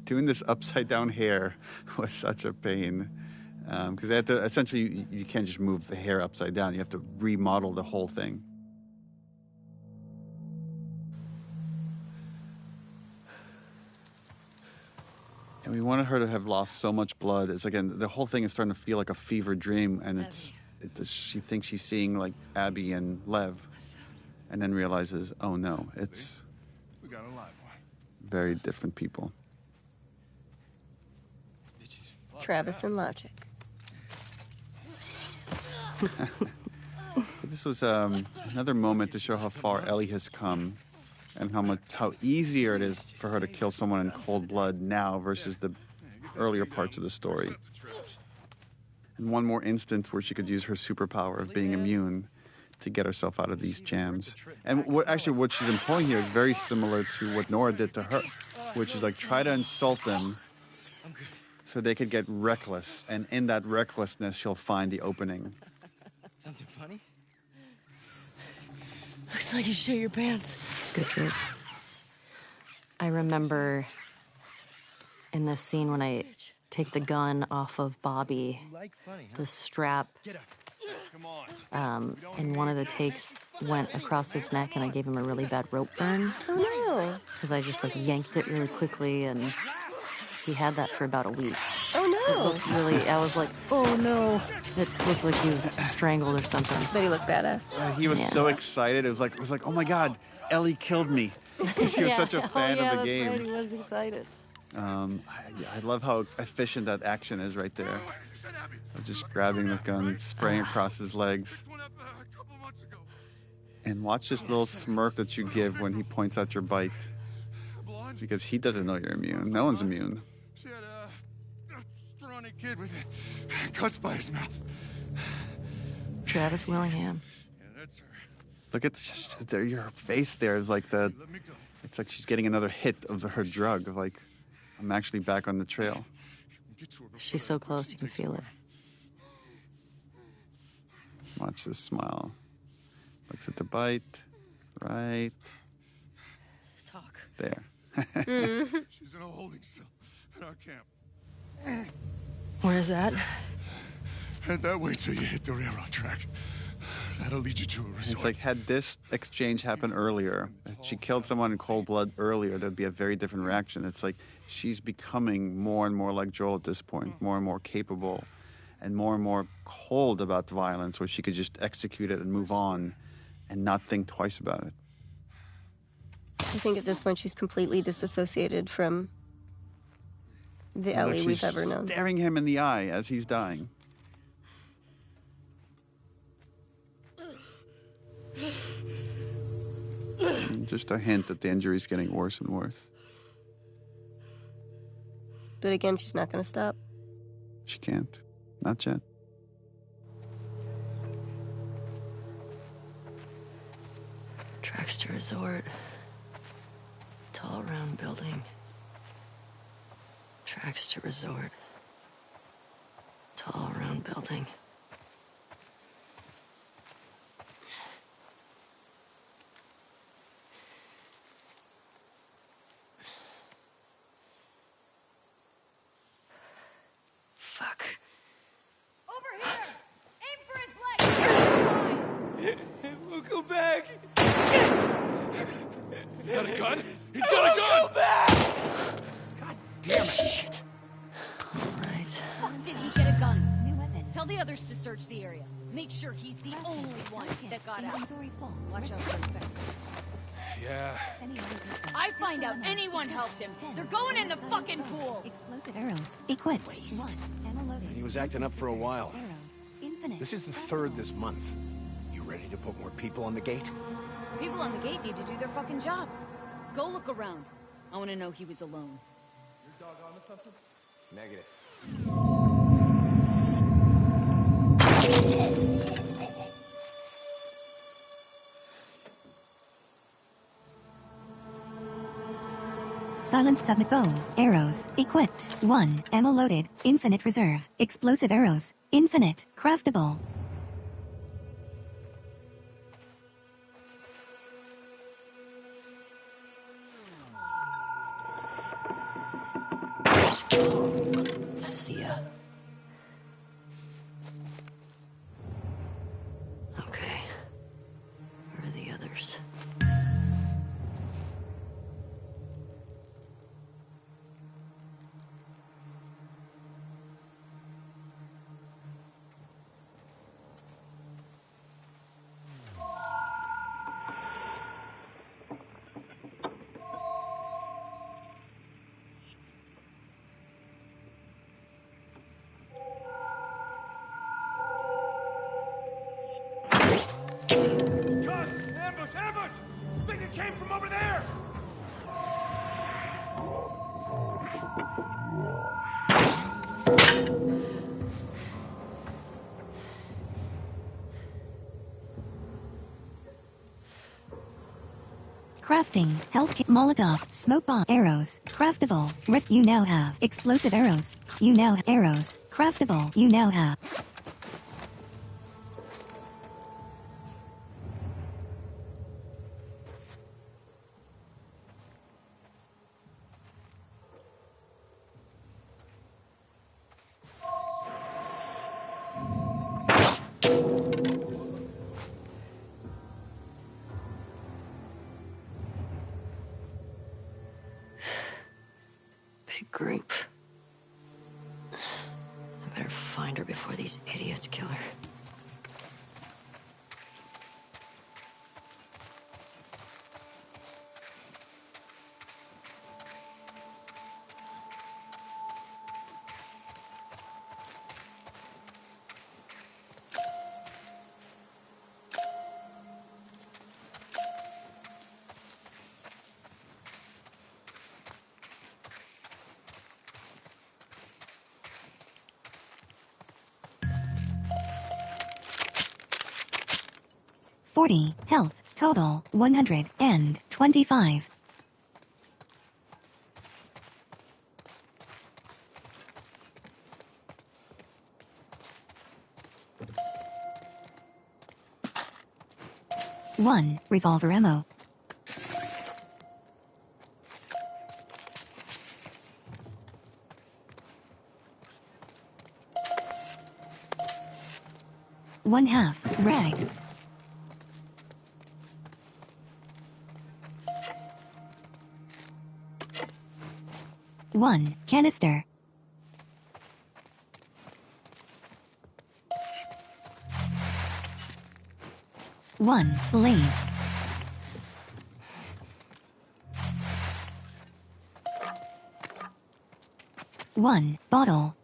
Doing this upside down hair was such a pain. Because they have to, essentially, you can't just move the hair upside down. You have to remodel the whole thing. And we wanted her to have lost so much blood. It's again, the whole thing is starting to feel like a fever dream, and she thinks she's seeing like Abby and Lev, and then realizes, oh no, it's We got a live one. very different people. Travis and Logic. This was another moment to show how far Ellie has come, and how easier it is for her to kill someone in cold blood now versus the earlier parts of the story. And one more instance where she could use her superpower of being immune to get herself out of these jams. And what she's employing here is very similar to what Nora did to her, which is like try to insult them so they could get reckless, and in that recklessness she'll find the opening. Something funny? Looks like you shit your pants. It's a good trick. I remember in this scene when I take the gun off of Bobby, the strap in one of the takes went across his neck, and I gave him a really bad rope burn. Oh no! Because I just like yanked it really quickly, and he had that for about a week. Oh It no! looked really, I was like, oh no. It looked like he was strangled or something. But he looked badass. He was so excited. It was like, oh my God, Ellie killed me. He was such a fan of the game. Right. He was excited. I love how efficient that action is right there. Of just grabbing the gun, spraying across his legs. And watch this little smirk that you give when he points out your bite. Because he doesn't know you're immune. No one's immune. She had a scrawny kid with cuts by his mouth. Travis Willingham. Look at your face there. Is like it's like she's getting another hit of her drug. Like, I'm actually back on the trail. She's so close, you can feel it. Watch this smile. Looks at the bite. Right. Talk. There. She's in a holding cell at our camp. Where is that? Head that way till you hit the railroad track. That'll lead you to a resort. It's like, had this exchange happened earlier, if she killed someone in cold blood earlier, there'd be a very different reaction. It's like she's becoming more and more like Joel at this point, more and more capable and more cold about the violence, where she could just execute it and move on and not think twice about it. I think at this point she's completely disassociated from the Ellie Like, we've ever known. Staring him in the eye as he's dying. And just a hint that the injury's getting worse and worse. But again, she's not going to stop. She can't. Not yet. Tracks to resort. Tall round building. Tracks to resort. Tall round building. Fuck. Over here! Aim for his leg! We'll go back. Is that a gun? He's got a gun! Go back! God damn it. Shit. All right. Fuck, did he get a gun? New weapon. Tell the others to search the area. Make sure he's the only one that got out. Watch out for infected. Yeah. I find out anyone helped him. They're going in the fucking pool. Explosive arrows. Equipped. Waste. Ammo loaded. He was acting up for a while. Arrows. Infinite. This is the third this month. You ready to put more people on the gate? People on the gate need to do their fucking jobs. Go look around. I want to know he was alone. Your dog on to something? Negative. Silent submit bow. Arrows. Equipped. 1. Ammo loaded. Infinite reserve. Explosive arrows. Infinite. Craftable. See ya. Okay. Where are the others? Ambush! Think it came from over there! Crafting, health kit, Molotov, smoke bomb, arrows, craftable, risk you now have, explosive arrows, you now have arrows, craftable, you now have. Big group. I better find her before these idiots kill her. Health, total, 125. One, revolver ammo. One half, rag. One, canister. One, blade. One, bottle.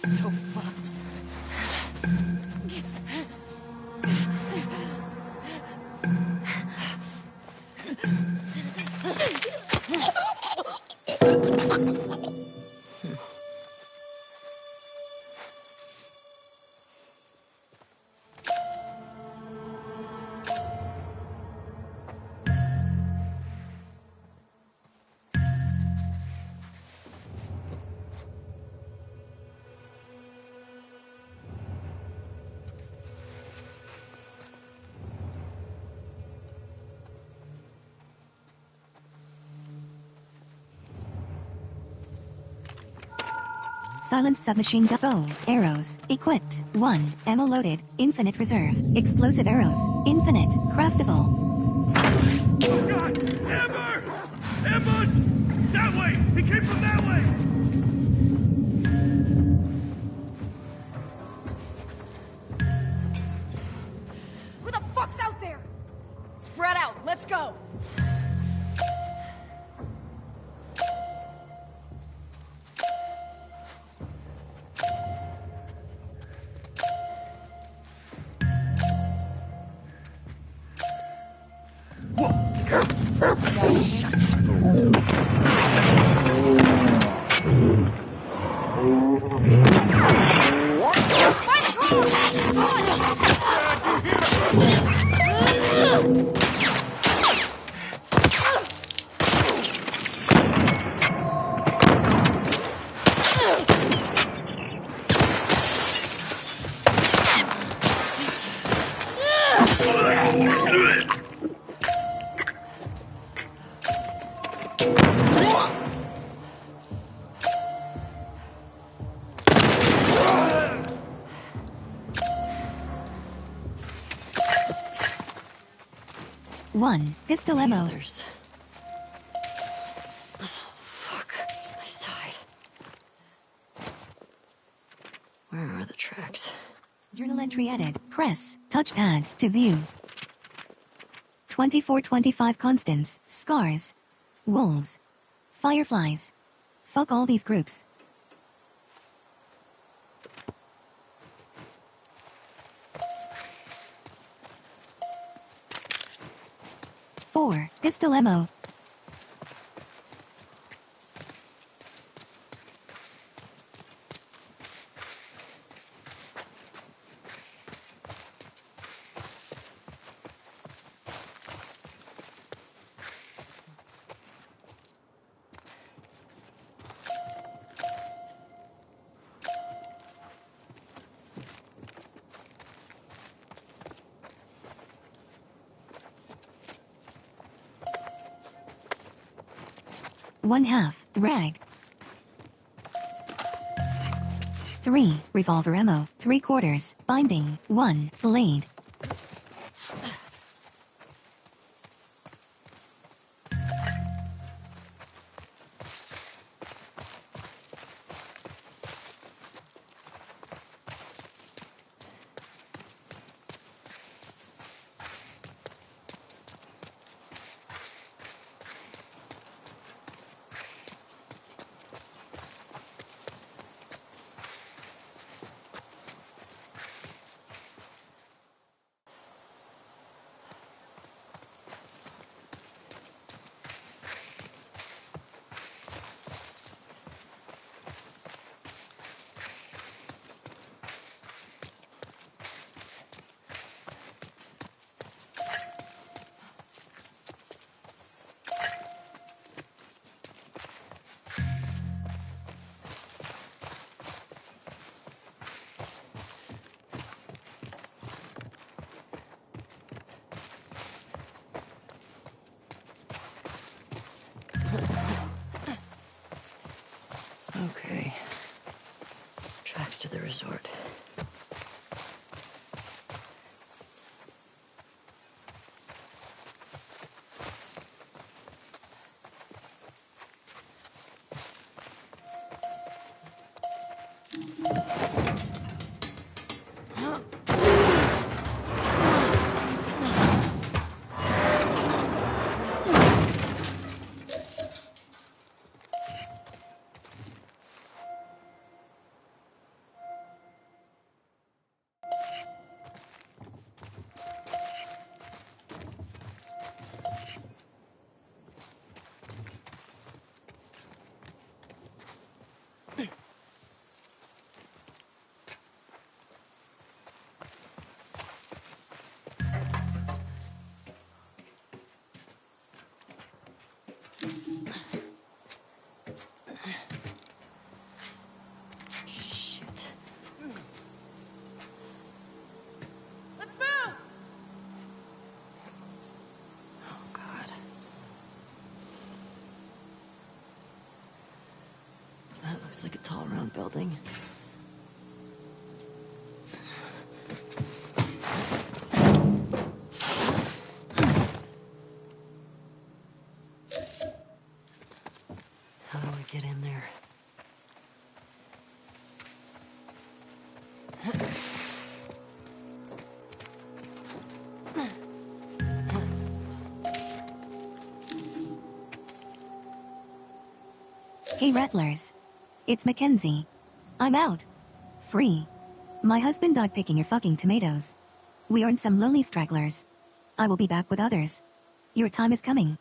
So fucked. Silenced submachine gun. Bow, arrows, equipped. 1, ammo loaded, infinite reserve. Explosive arrows, infinite, craftable. Oh God! Amber! Ambush! That way! He came from that way! Who the fuck's out there? Spread out, let's go! One pistol ammo. Fuck. I sighed. Where are the tracks? Journal entry added. Press touchpad to view. 2425 Constants. Scars. Wolves. Fireflies. Fuck all these groups. 4 pistol ammo. One half rag. 3 revolver ammo. 3/4 binding. 1 blade. Okay. Tracks to the resort. Shit. Let's move! Oh, God. That looks like a tall, round building. How do I get in there? Hey Rattlers. It's Mackenzie. I'm out. Free. My husband died picking your fucking tomatoes. We aren't some lonely stragglers. I will be back with others. Your time is coming.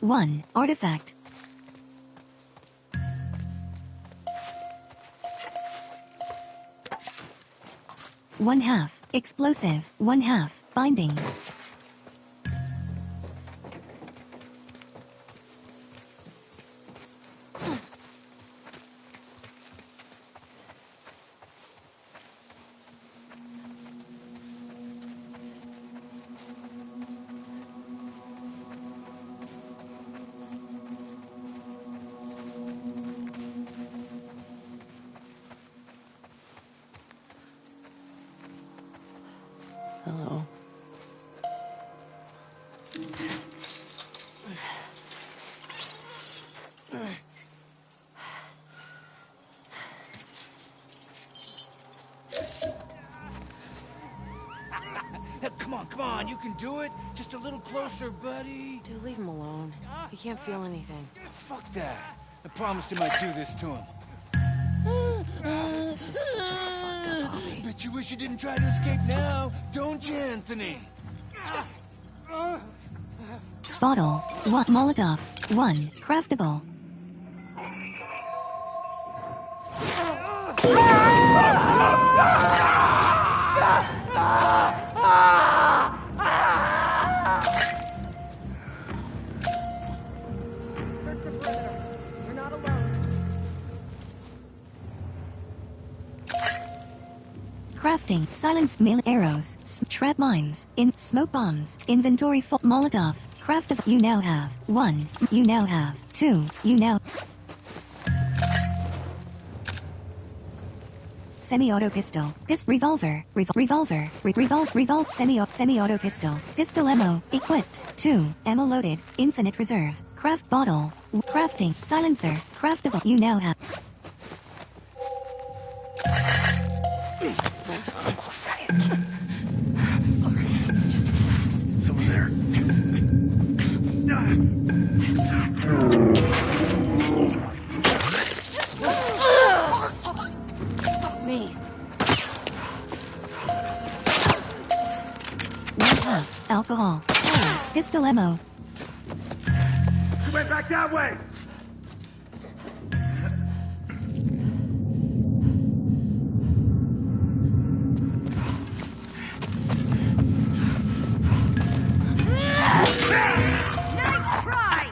1 artifact. 1/2 explosive, 1/2 binding. Hello. Come on, you can do it. Just a little closer, buddy. Dude, leave him alone. He can't feel anything. Fuck that. I promised him I'd do this to him. This is such a fucked up hobby. Bet you wish you didn't try to escape now, don't you, Anthony? Bottle, 1 Molotov, 1 craftable. You're not alone. Crafting, silence melee arrows, trap mines, smoke bombs, inventory full Molotov, craftable. You now have 1, you now have 2, you now. Semi-auto pistol, revolver, semi-auto pistol, pistol ammo, equipped, 2, ammo loaded, infinite reserve, craft bottle, crafting, silencer, craftable. You now have. Over there. Fuck me. 1/2 alcohol, pistol ammo. Went back that way. Nice try.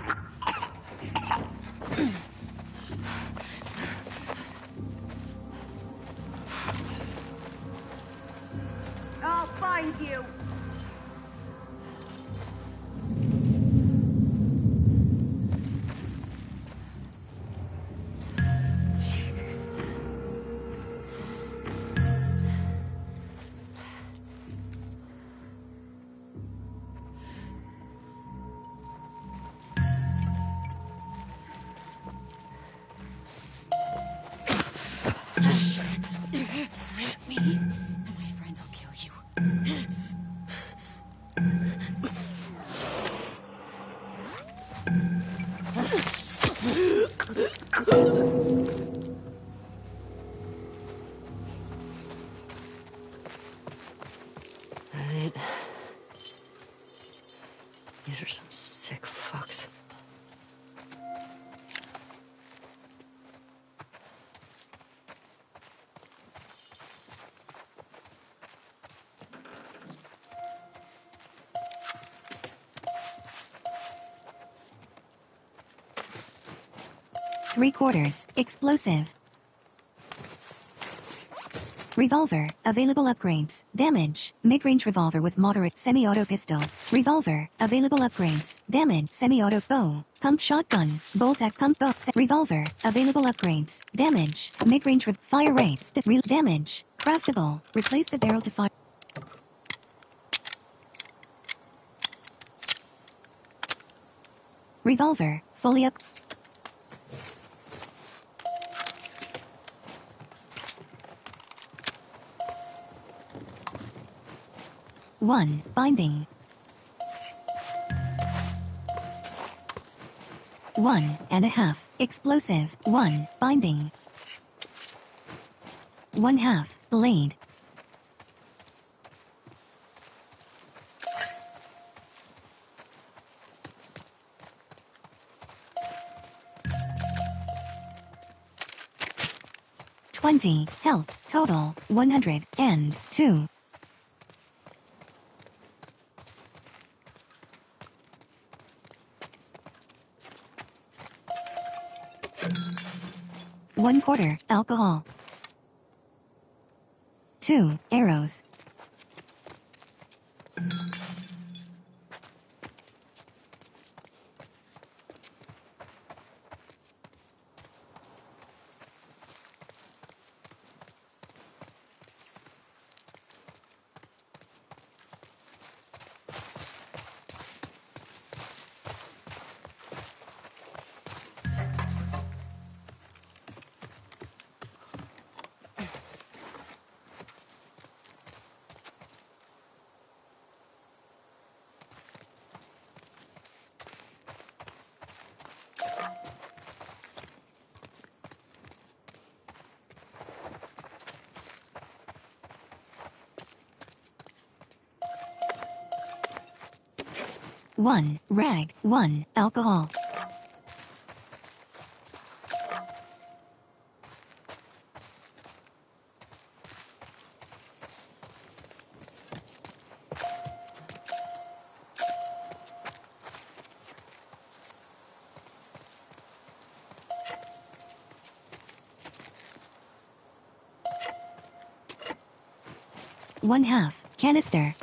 I'll find you. Me and my friends will kill you. Alright. These are some sick fucks. Three-quarters, explosive. Revolver, available upgrades, damage, mid-range revolver with moderate semi-auto pistol. Revolver, available upgrades, damage, semi-auto bow, pump shotgun, bolt-act pump bow, revolver, available upgrades, damage, mid-range fire rate, real damage, craftable, replace the barrel to fire. Revolver, fully up. One, binding. 1.5, explosive. 1, binding. 1/2, blade. 20. Health. Total. 102. One quarter. Alcohol. 2 arrows. One rag. 1 alcohol. One half canister.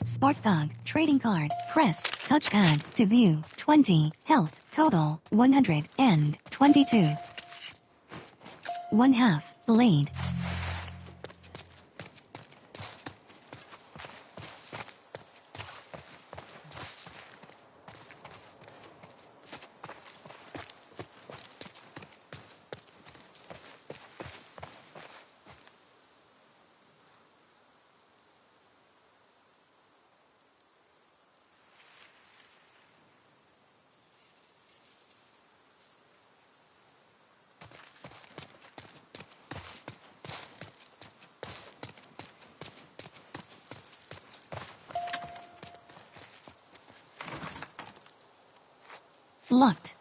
Spark Thug. Trading card. Press touchpad to view. 20. Health. Total. 122. One half. Blade. Locked.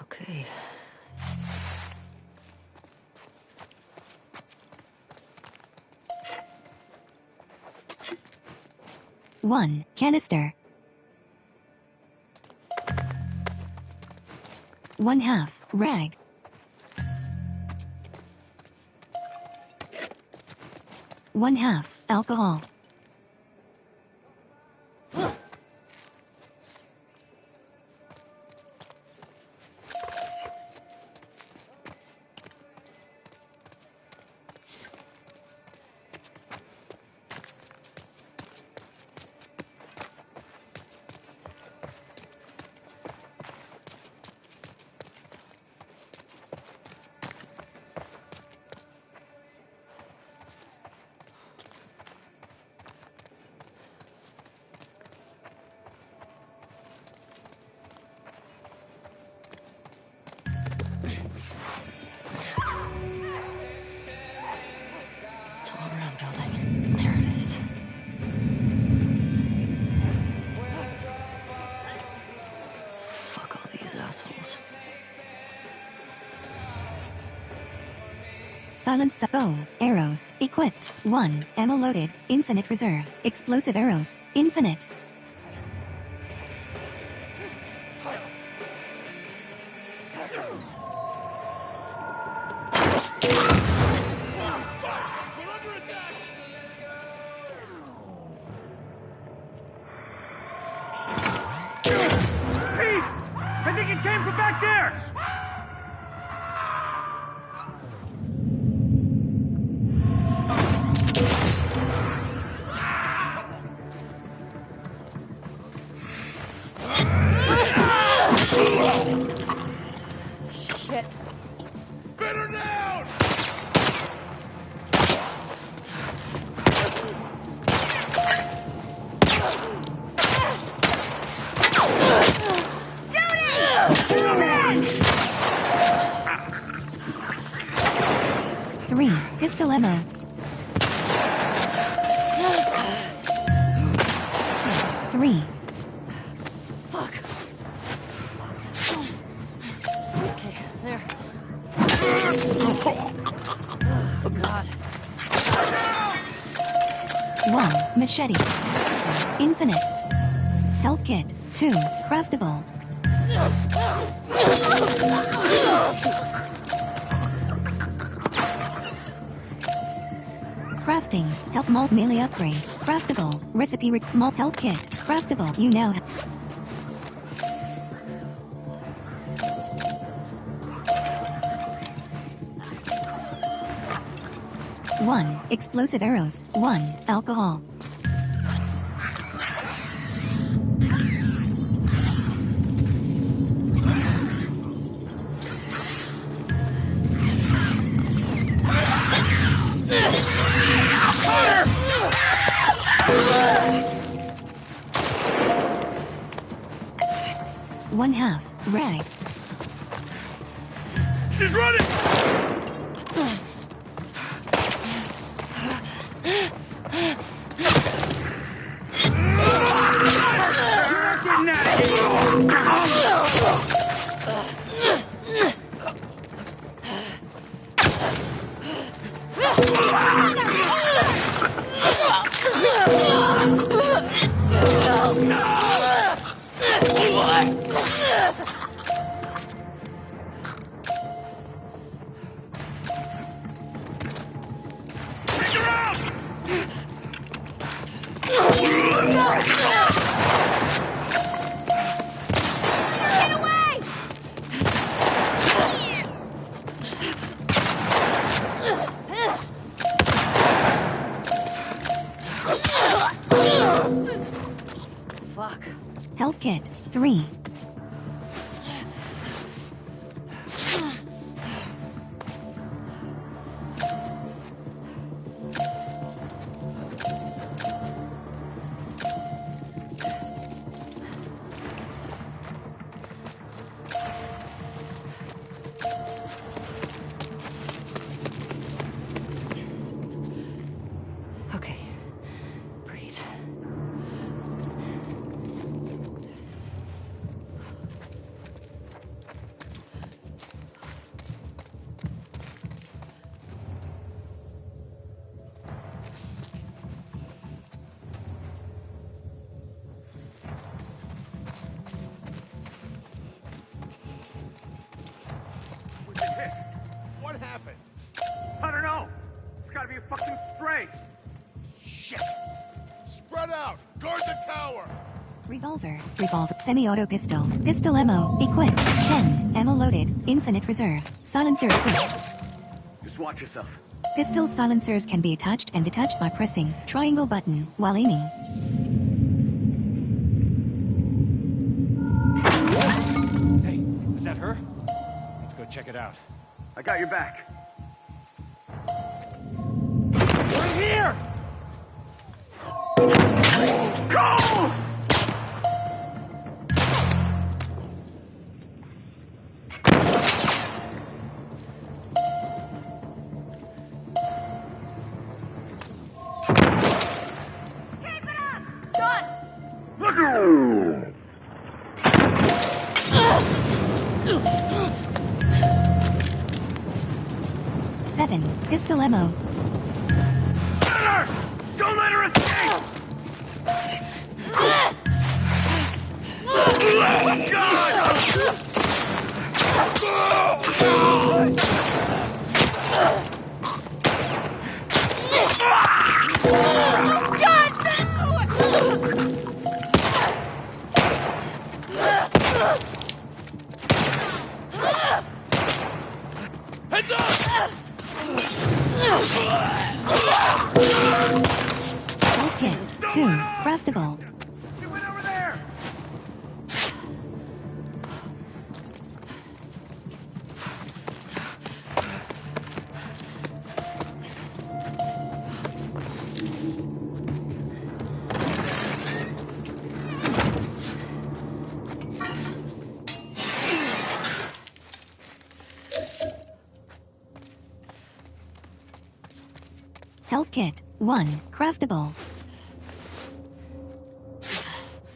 Okay. One canister. One half rag. One half alcohol. Tall round building. There it is. Fuck all these assholes. Silence bow. Arrows. Equipped. 1. Ammo loaded. Infinite reserve. Explosive arrows. Infinite. I think it came from back there! Shit. Spin her down! Three, pistol ammo. Three. Fuck. Okay, there. Oh, God. One, machete. Infinite. Health kit. Two, craftable. Crafting. Health malt melee upgrade. Craftable. Recipe malt health kit. Craftable. You now have. One, explosive arrows. One, alcohol. One half, rag. She's running! You're not getting out of here! Fuck. Health kit. Three. Okay. Breathe. What happened? I don't know. It's gotta be a fucking stray. Shit! Spread out! Guard the tower! Revolver. Revolver. Semi-auto pistol. Pistol ammo. Equipped. 10. Ammo loaded. Infinite reserve. Silencer equipped. Just watch yourself. Pistol silencers can be attached and detached by pressing triangle button while aiming. Hey, is that her? Let's go check it out. I got your back. We're here! Go! Seven. Pistol ammo. Don't let her escape! Health kit 2, craftable. Health kit 1, craftable.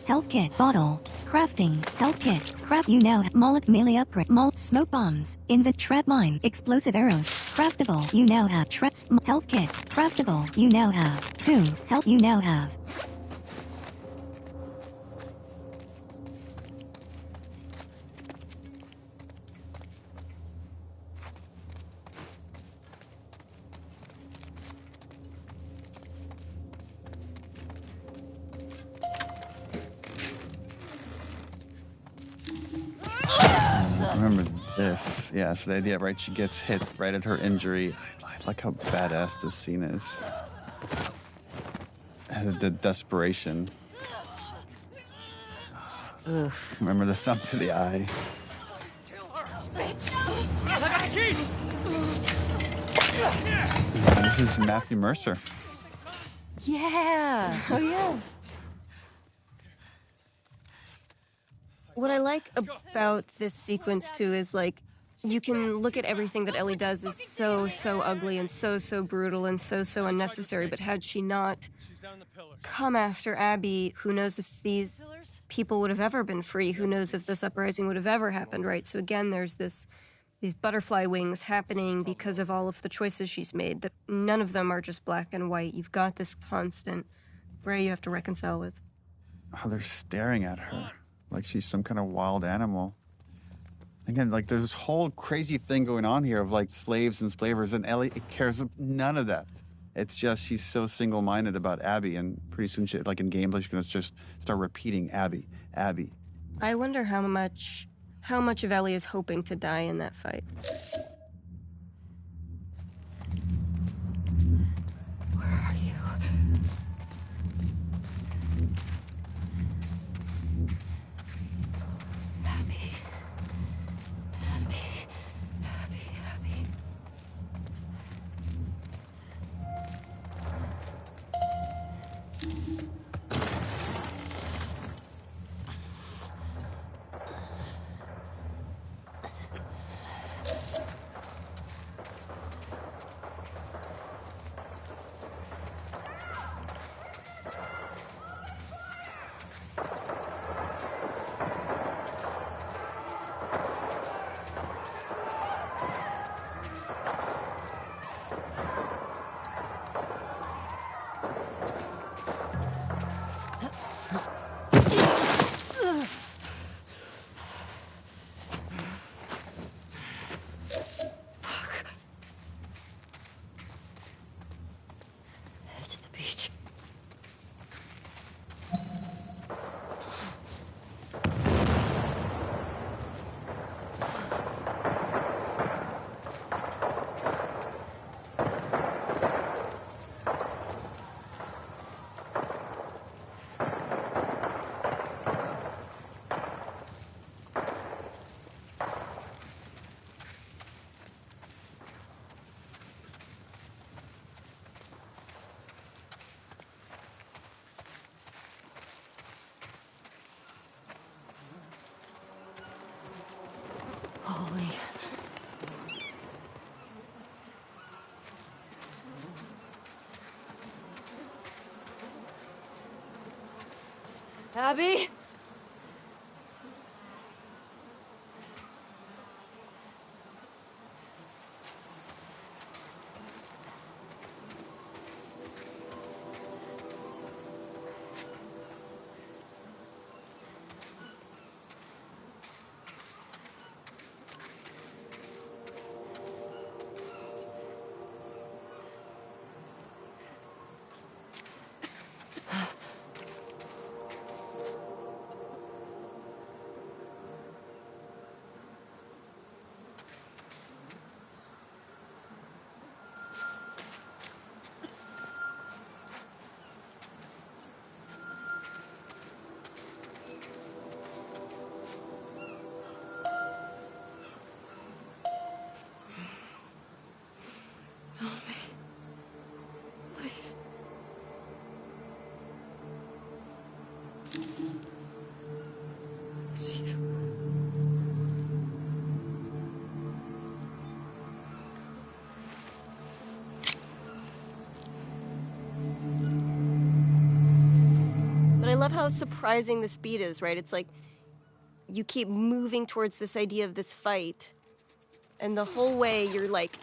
Health kit bottle. Crafting. Health kit. Craft. You now have mullet melee upgrade. Malt smoke bombs. Invent trap mine. Explosive arrows. Craftable. You now have traps. Health kit. Craftable. You now have 2. Health. You now have. Remember this. Yeah, so the idea, right? She gets hit right at her injury. I like how badass this scene is. And the desperation. Ugh. Remember the thumb to the eye. And this is Matthew Mercer. Yeah. Oh, yeah. What I like about this sequence, too, is, like, you can look at everything that Ellie does as so ugly and so brutal and so unnecessary, but had she not come after Abby, who knows if these people would have ever been free? Who knows if this uprising would have ever happened, right? So again, there's these butterfly wings happening because of all of the choices she's made, that none of them are just black and white. You've got this constant gray you have to reconcile with. Oh, they're staring at her like she's some kind of wild animal. Again, like there's this whole crazy thing going on here of like slaves and slavers, and Ellie cares none of that. It's just she's so single-minded about Abby, and pretty soon, she, like in gameplay, she's gonna just start repeating Abby, Abby. I wonder how much of Ellie is hoping to die in that fight. Where are you? Abby. To the beach. Holy. Abby? love how surprising this beat is, right? It's like you keep moving towards this idea of this fight, and the whole way you're like,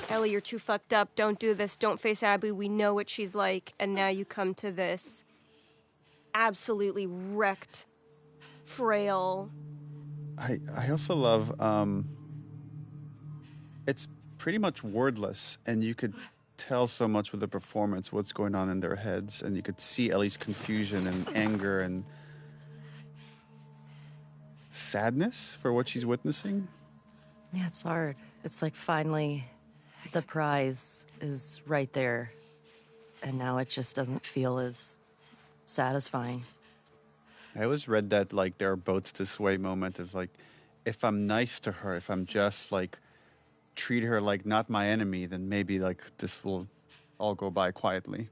Ellie, you're too fucked up. Don't do this. Don't face Abby. We know what she's like. And now you come to this absolutely wrecked, frail. I also love it's pretty much wordless, and you could tell so much with the performance what's going on in their heads, and you could see Ellie's confusion and anger and sadness for what she's witnessing. Yeah, it's hard. It's like finally the prize is right there, and now it just doesn't feel as satisfying. I always read that like there are boats this way moment is like, if I'm nice to her, if I'm just like treat her like not my enemy, then maybe like this will all go by quietly.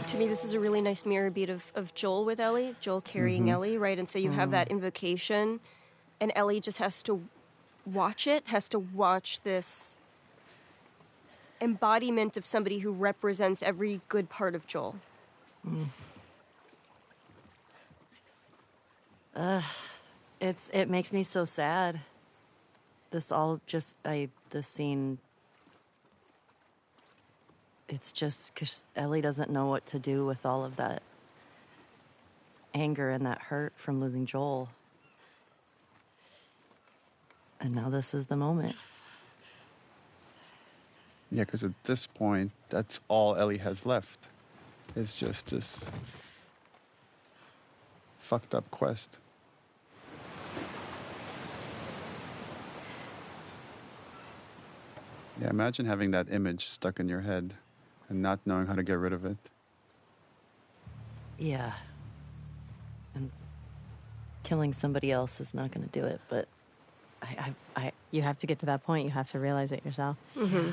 To me, this is a really nice mirror beat of Joel with Ellie, Joel carrying Ellie, right? And so you have that invocation, and Ellie just has to watch it, has to watch this embodiment of somebody who represents every good part of Joel. It makes me so sad. This scene. It's just because Ellie doesn't know what to do with all of that anger and that hurt from losing Joel. And now this is the moment. Yeah, because at this point, that's all Ellie has left. It's just this fucked up quest. Yeah, imagine having that image stuck in your head and not knowing how to get rid of it. Yeah. And killing somebody else is not going to do it, but you have to get to that point. You have to realize it yourself. Mm-hmm.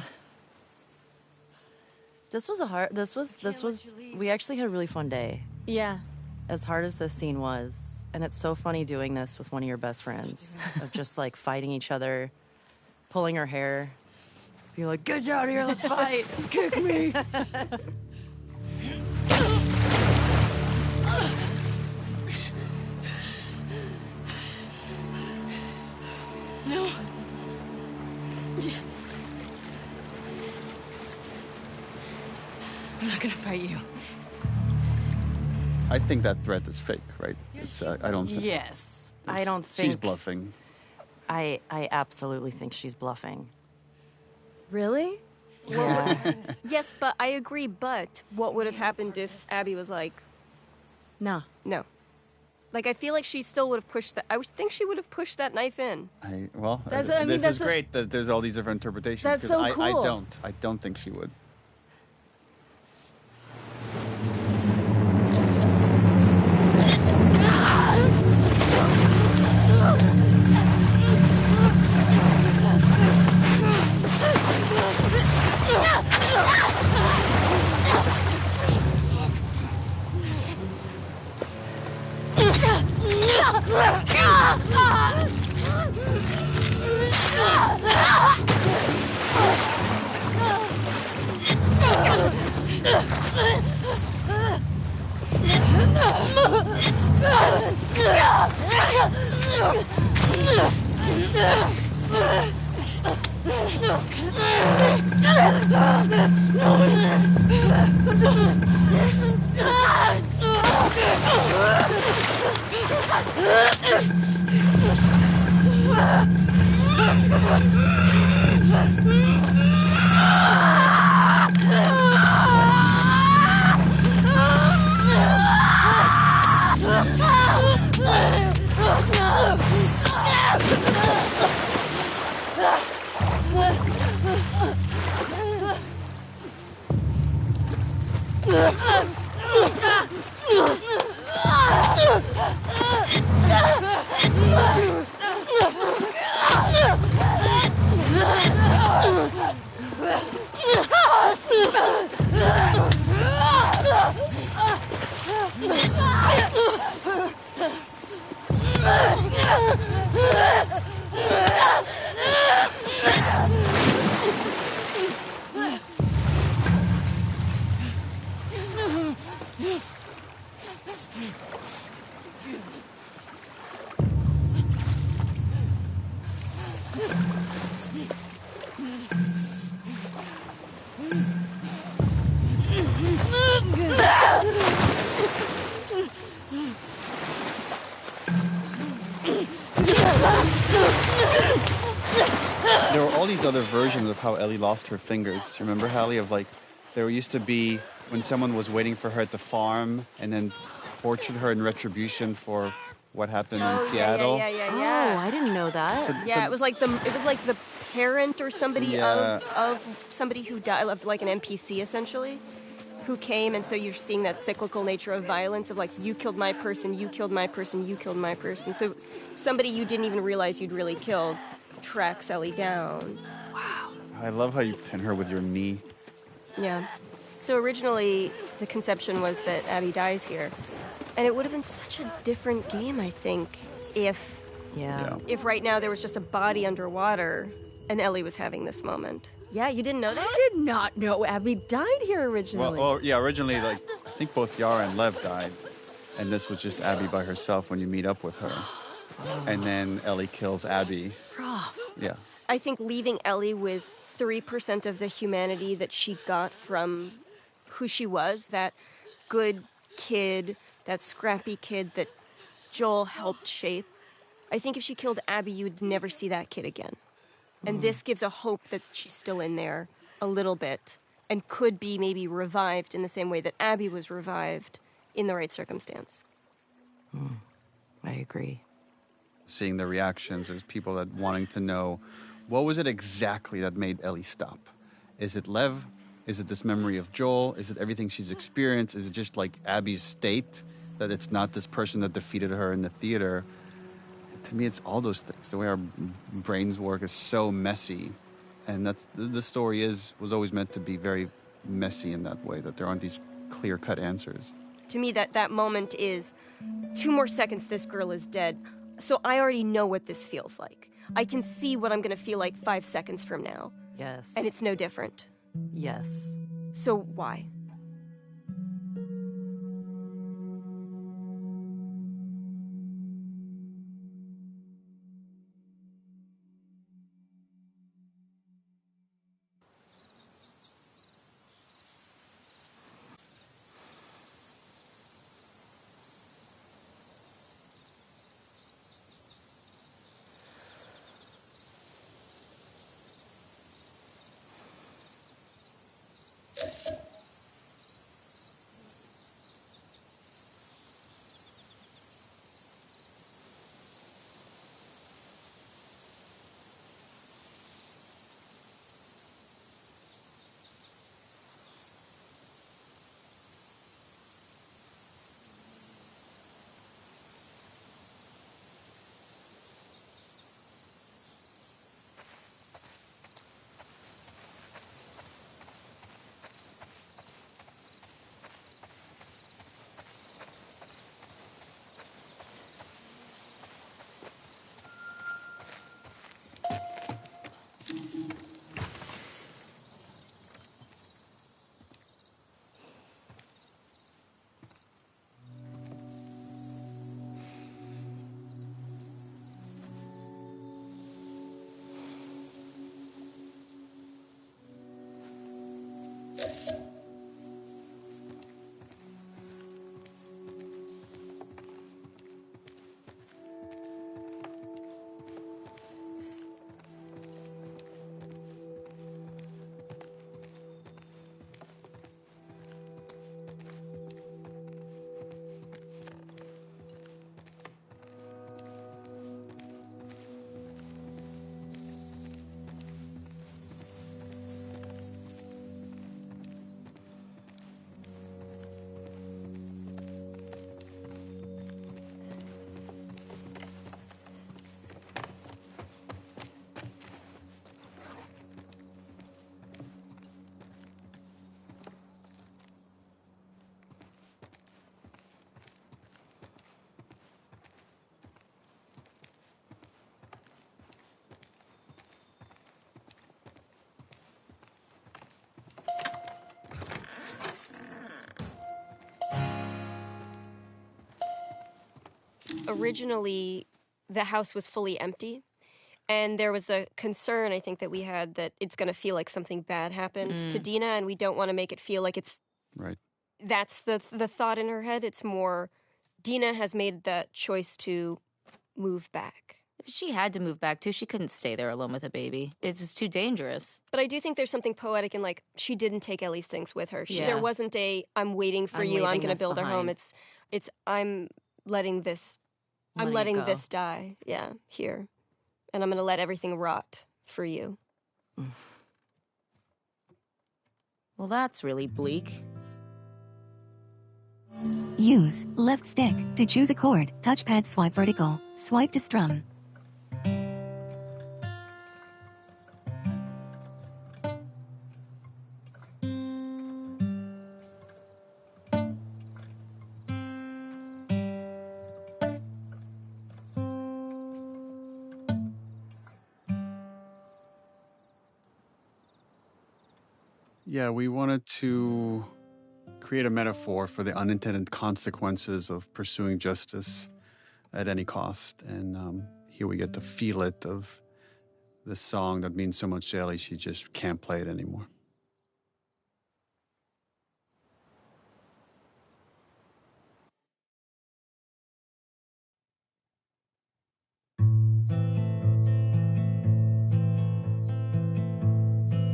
We actually had a really fun day. Yeah. As hard as this scene was, and it's so funny doing this with one of your best friends, of just like fighting each other, pulling her hair. You're like, get out of here, let's fight. Kick me. No. I'm not gonna fight you. I think that threat is fake, right? It's, I don't think. Yes. I don't think. She's bluffing. I absolutely think she's bluffing. Really? Yeah. Yes, but I agree, but what would have happened if Abby was like, No. no? Like, I feel like she still would have pushed that. I would think she would have pushed that knife in. This is great that there's all these different interpretations. That's 'cause so cool. I don't think she would. There were all these other versions of how Ellie lost her fingers. Remember, Hallie, of like, there used to be when someone was waiting for her at the farm and then tortured her in retribution for what happened in Seattle. Yeah. Oh, I didn't know that. It was like the parent or somebody Yeah. of somebody who died, of like an NPC essentially, who came, and so you're seeing that cyclical nature of violence of like, you killed my person, you killed my person, you killed my person. So somebody you didn't even realize you'd really killed tracks Ellie down. Wow. I love how you pin her with your knee. Yeah. So originally the conception was that Abby dies here, and it would have been such a different game, I think, if right now there was just a body underwater and Ellie was having this moment. Yeah, you didn't know that? I did not know Abby died here originally. Well, yeah, originally, like, I think both Yara and Lev died, and this was just Abby by herself when you meet up with her. And then Ellie kills Abby. Rough. Yeah. I think leaving Ellie with 3% of the humanity that she got from who she was, that good kid, that scrappy kid that Joel helped shape. I think if she killed Abby, you would never see that kid again. And this gives a hope that she's still in there a little bit and could be maybe revived in the same way that Abby was revived in the right circumstance. I agree. Seeing the reactions, there's people that wanting to know, what was it exactly that made Ellie stop? Is it Lev? Is it this memory of Joel? Is it everything she's experienced? Is it just like Abby's state, that it's not this person that defeated her in the theater? To me, it's all those things. The way our brains work is so messy. And that's the story was always meant to be very messy in that way, that there aren't these clear-cut answers. To me, that moment is 2 more seconds, this girl is dead. So I already know what this feels like. I can see what I'm going to feel like 5 seconds from now. Yes. And it's no different. Yes. So why? originally the house was fully empty. And there was a concern, I think, that we had that it's going to feel like something bad happened to Dina, and we don't want to make it feel like it's... Right. That's the thought in her head. It's more, Dina has made that choice to move back. She had to move back, too. She couldn't stay there alone with a baby. It was too dangerous. But I do think there's something poetic in, like, she didn't take Ellie's things with her. Yeah. There wasn't a, I'm waiting for I'm you, I'm leaving going to this build a home. behind. It's I'm letting this... I'm Letting it letting go. this die, yeah, here. And I'm going to let everything rot for you. Well, that's really bleak. Use left stick to choose a chord. Touchpad swipe vertical. Swipe to strum. Yeah, we wanted to create a metaphor for the unintended consequences of pursuing justice at any cost. And here we get to feel it of this song that means so much to Ellie, she just can't play it anymore.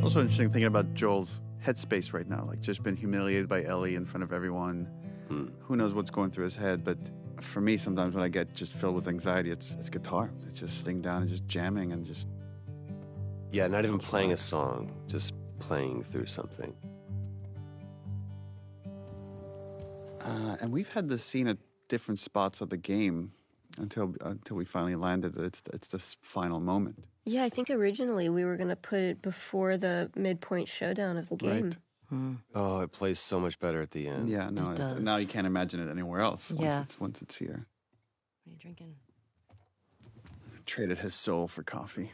Also interesting thinking about Joel's headspace right now, like just been humiliated by Ellie in front of everyone. Who knows what's going through his head, but for me, sometimes when I get just filled with anxiety, it's guitar. It's just sitting down and just jamming and just... Yeah, not even playing a song, just playing through something. And we've had this scene at different spots of the game until we finally landed. It's this final moment. Yeah, I think originally we were going to put it before the midpoint showdown of the game. Right. Oh, it plays so much better at the end. Yeah, no, It does. now you can't imagine it anywhere else Yeah. once it's here. What are you drinking? Traded his soul for coffee.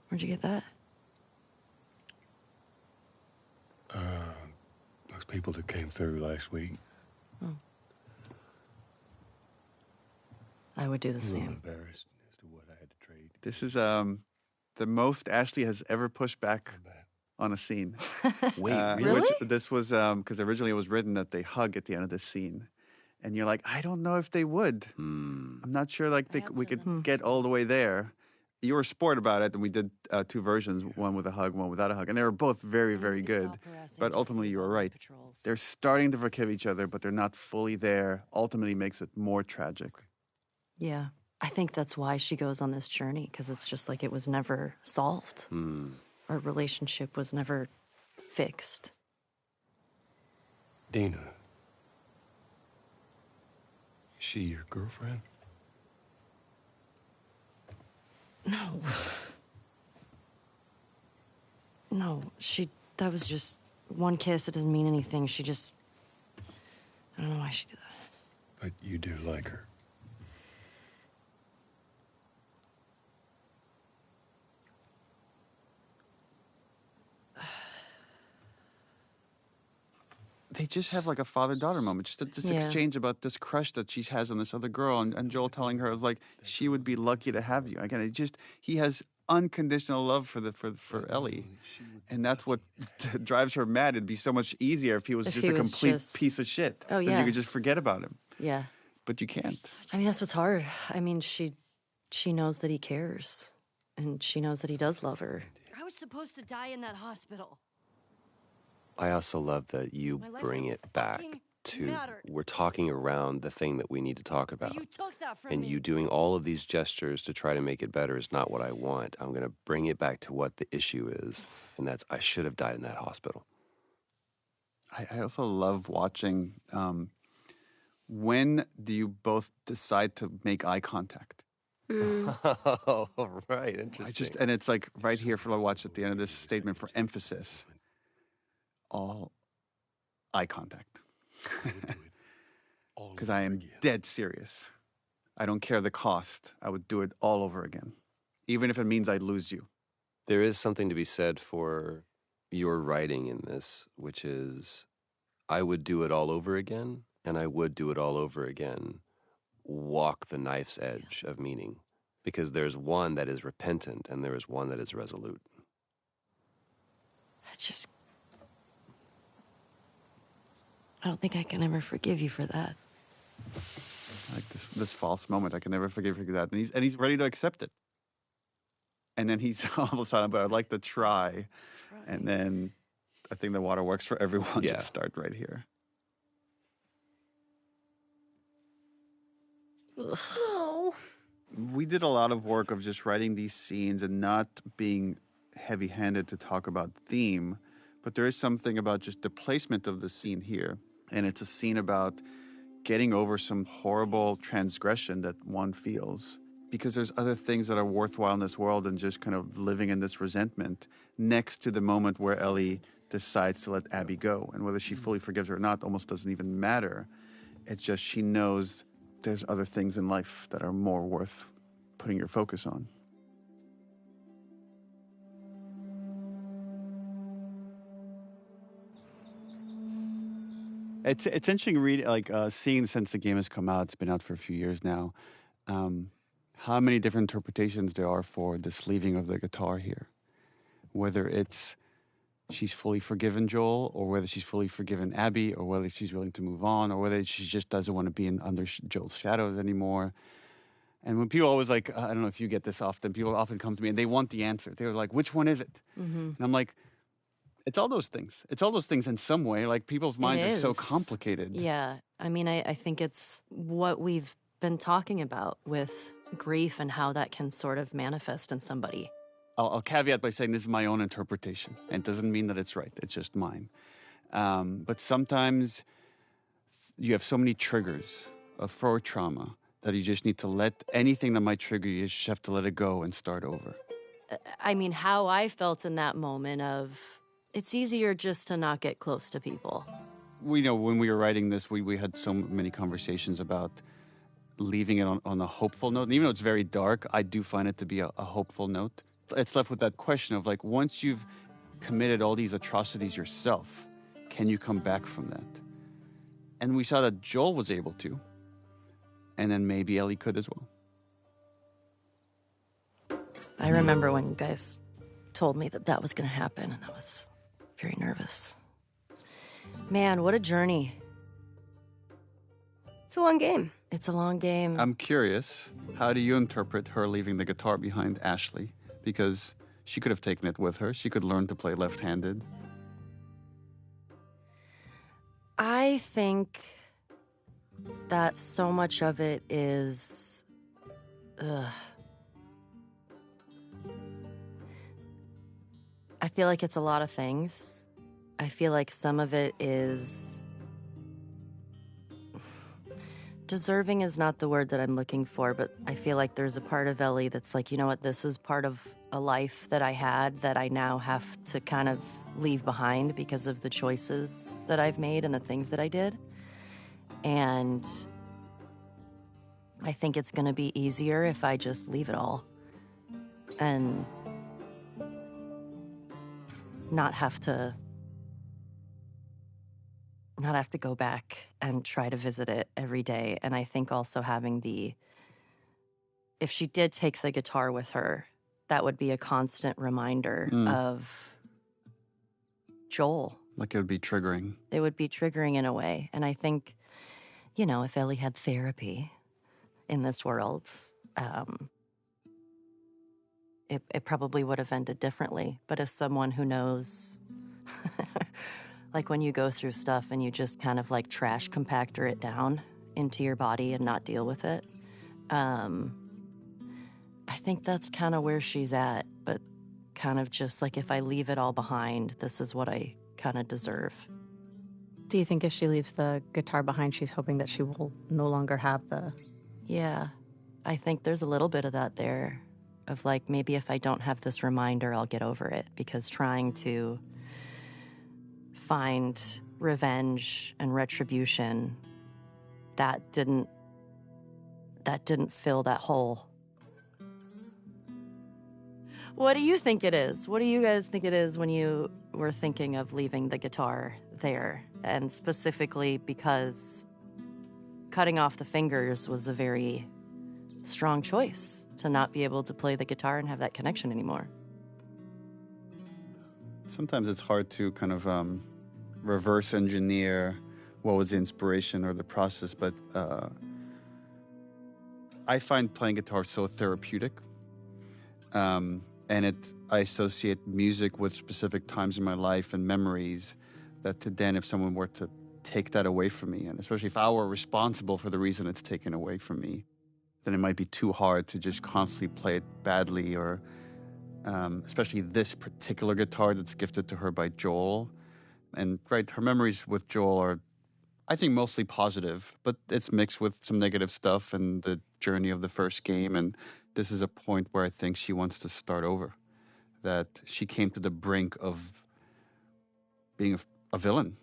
Where'd you get that? Those people that came through last week. I would do the I'm same. embarrassed as to what I had to trade. This is the most Ashley has ever pushed back on a scene. Wait, really? Which this was because originally it was written that they hug at the end of this scene, and you're like, I don't know if they would. I'm not sure like we could get all the way there. You were a sport about it, and we did two versions, one with a hug, one without a hug, and they were both very, very good. But ultimately, you were right. They're starting to forgive each other, but they're not fully there. Ultimately, makes it more tragic. Yeah. I think that's why she goes on this journey, because it's just like it was never solved. Our relationship was never fixed. Dina. Is she your girlfriend? No. No, that was just one kiss. It doesn't mean anything. She just, I don't know why she did that. But you do like her. They just have like a father-daughter moment. Just this exchange about this crush that she has on this other girl, and Joel telling her like she would be lucky to have you. Again, he has unconditional love for Ellie, and that's what drives her mad. It'd be so much easier if he was just a complete piece of shit. Oh, Then yeah. you could just forget about him. Yeah. But you can't. I mean, that's what's hard. I mean, she knows that he cares, and she knows that he does love her. I was supposed to die in that hospital. I also love that you My life bring it back fucking to mattered. we're talking around the thing that we need to talk about. You took that from And me. you doing all of these gestures to try to make it better is not what I want. I'm going to bring it back to what the issue is, and that's I should have died in that hospital. I also love watching. When do you both decide to make eye contact? Oh, right, interesting. And it's like right here for I watch at the end of this statement for emphasis. All eye contact. Because I am dead serious. I don't care the cost. I would do it all over again, even if it means I'd lose you. There is something to be said for your writing in this, which is I would do it all over again, and I would do it all over again. Walk the knife's edge of meaning, because there's one that is repentant and there is one that is resolute. I don't think I can ever forgive you for that. Like this false moment, I can never forgive you for that. And he's ready to accept it. And then he's all of a sudden, but I'd like to try. And then I think the waterworks for everyone just start right here. Oh. We did a lot of work of just writing these scenes and not being heavy-handed to talk about theme, but there is something about just the placement of the scene here. And it's a scene about getting over some horrible transgression that one feels, because there's other things that are worthwhile in this world than just kind of living in this resentment, next to the moment where Ellie decides to let Abby go. And whether she fully forgives her or not almost doesn't even matter. It's just she knows there's other things in life that are more worth putting your focus on. It's interesting seeing, since the game has come out, it's been out for a few years now, how many different interpretations there are for this leaving of the guitar here. Whether it's she's fully forgiven Joel, or whether she's fully forgiven Abby, or whether she's willing to move on, or whether she just doesn't want to be under Joel's shadows anymore. And when people always I don't know if you get this often, people often come to me and they want the answer. They're like, which one is it? Mm-hmm. And I'm like, it's all those things. It's all those things in some way. Like, people's minds are so complicated. Yeah. I mean, I think it's what we've been talking about with grief and how that can sort of manifest in somebody. I'll caveat by saying this is my own interpretation. And it doesn't mean that it's right. It's just mine. But sometimes you have so many triggers for trauma that you just need to let anything that might trigger you, just have to let it go and start over. I mean, how I felt in that moment of, it's easier just to not get close to people. We know when we were writing this, we had so many conversations about leaving it on a hopeful note. And even though it's very dark, I do find it to be a hopeful note. It's left with that question of, like, once you've committed all these atrocities yourself, can you come back from that? And we saw that Joel was able to. And then maybe Ellie could as well. I remember when you guys told me that that was going to happen, and I was very nervous. Man, what a journey. It's a long game. It's a long game. I'm curious, how do you interpret her leaving the guitar behind Ashley? Because she could have taken it with her. She could learn to play left-handed. I think that so much of it is... I feel like it's a lot of things. I feel like some of it is... Deserving is not the word that I'm looking for, but I feel like there's a part of Ellie that's like, you know what, this is part of a life that I had that I now have to kind of leave behind because of the choices that I've made and the things that I did. And I think it's going to be easier if I just leave it all and not have to go back and try to visit it every day. And I think also having if she did take the guitar with her, that would be a constant reminder of Joel. Like, it would be triggering. It would be triggering in a way. And I think, you know, if Ellie had therapy in this world, it probably would have ended differently. But as someone who knows, like when you go through stuff and you just kind of like trash compactor it down into your body and not deal with it, I think that's kind of where she's at. But kind of just like, if I leave it all behind, this is what I kind of deserve. Do you think if she leaves the guitar behind, she's hoping that she will no longer have the... Yeah, I think there's a little bit of that there. Of like, maybe if I don't have this reminder, I'll get over it. Because trying to find revenge and retribution, that didn't fill that hole. What do you think it is? What do you guys think it is when you were thinking of leaving the guitar there? and specifically because cutting off the fingers was a very strong choice to not be able to play the guitar and have that connection anymore. Sometimes it's hard to kind of reverse engineer what was the inspiration or the process, but I find playing guitar so therapeutic. And I associate music with specific times in my life and memories that then if someone were to take that away from me, and especially if I were responsible for the reason it's taken away from me, then it might be too hard to just constantly play it badly, or especially this particular guitar that's gifted to her by Joel. And right, her memories with Joel are, I think, mostly positive, but it's mixed with some negative stuff and the journey of the first game. And this is a point where I think she wants to start over, that she came to the brink of being a villain.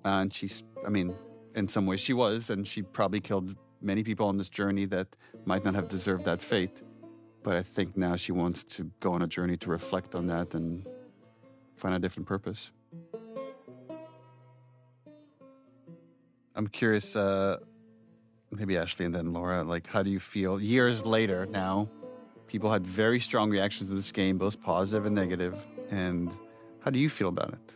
And she's, I mean, in some ways she was, and she probably killed many people on this journey that might not have deserved that fate. But I think now she wants to go on a journey to reflect on that and find a different purpose. I'm curious, maybe Ashley and then Laura, like, how do you feel years later now? People had very strong reactions to this game, both positive and negative. And how do you feel about it?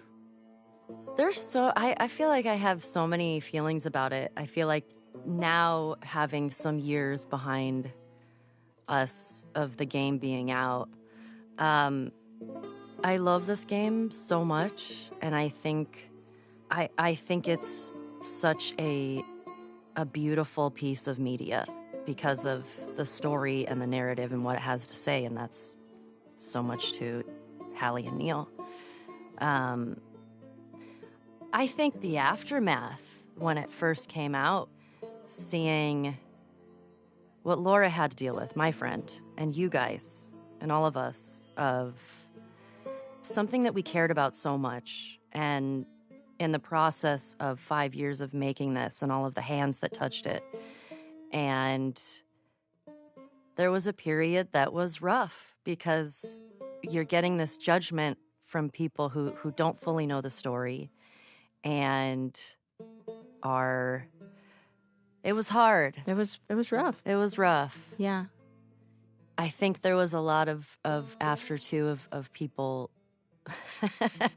I feel like I have so many feelings about it. I feel like now, having some years behind us of the game being out, I love this game so much, and I think it's such a beautiful piece of media because of the story and the narrative and what it has to say, and that's so much to Hallie and Neil. I think the aftermath, when it first came out, seeing what Laura had to deal with, my friend, and you guys, and all of us, of something that we cared about so much, and in the process of 5 years of making this and all of the hands that touched it. And there was a period that was rough because you're getting this judgment from people who don't fully know the story and it was hard. It was rough. It was rough. Yeah. I think there was a lot of after too of people. But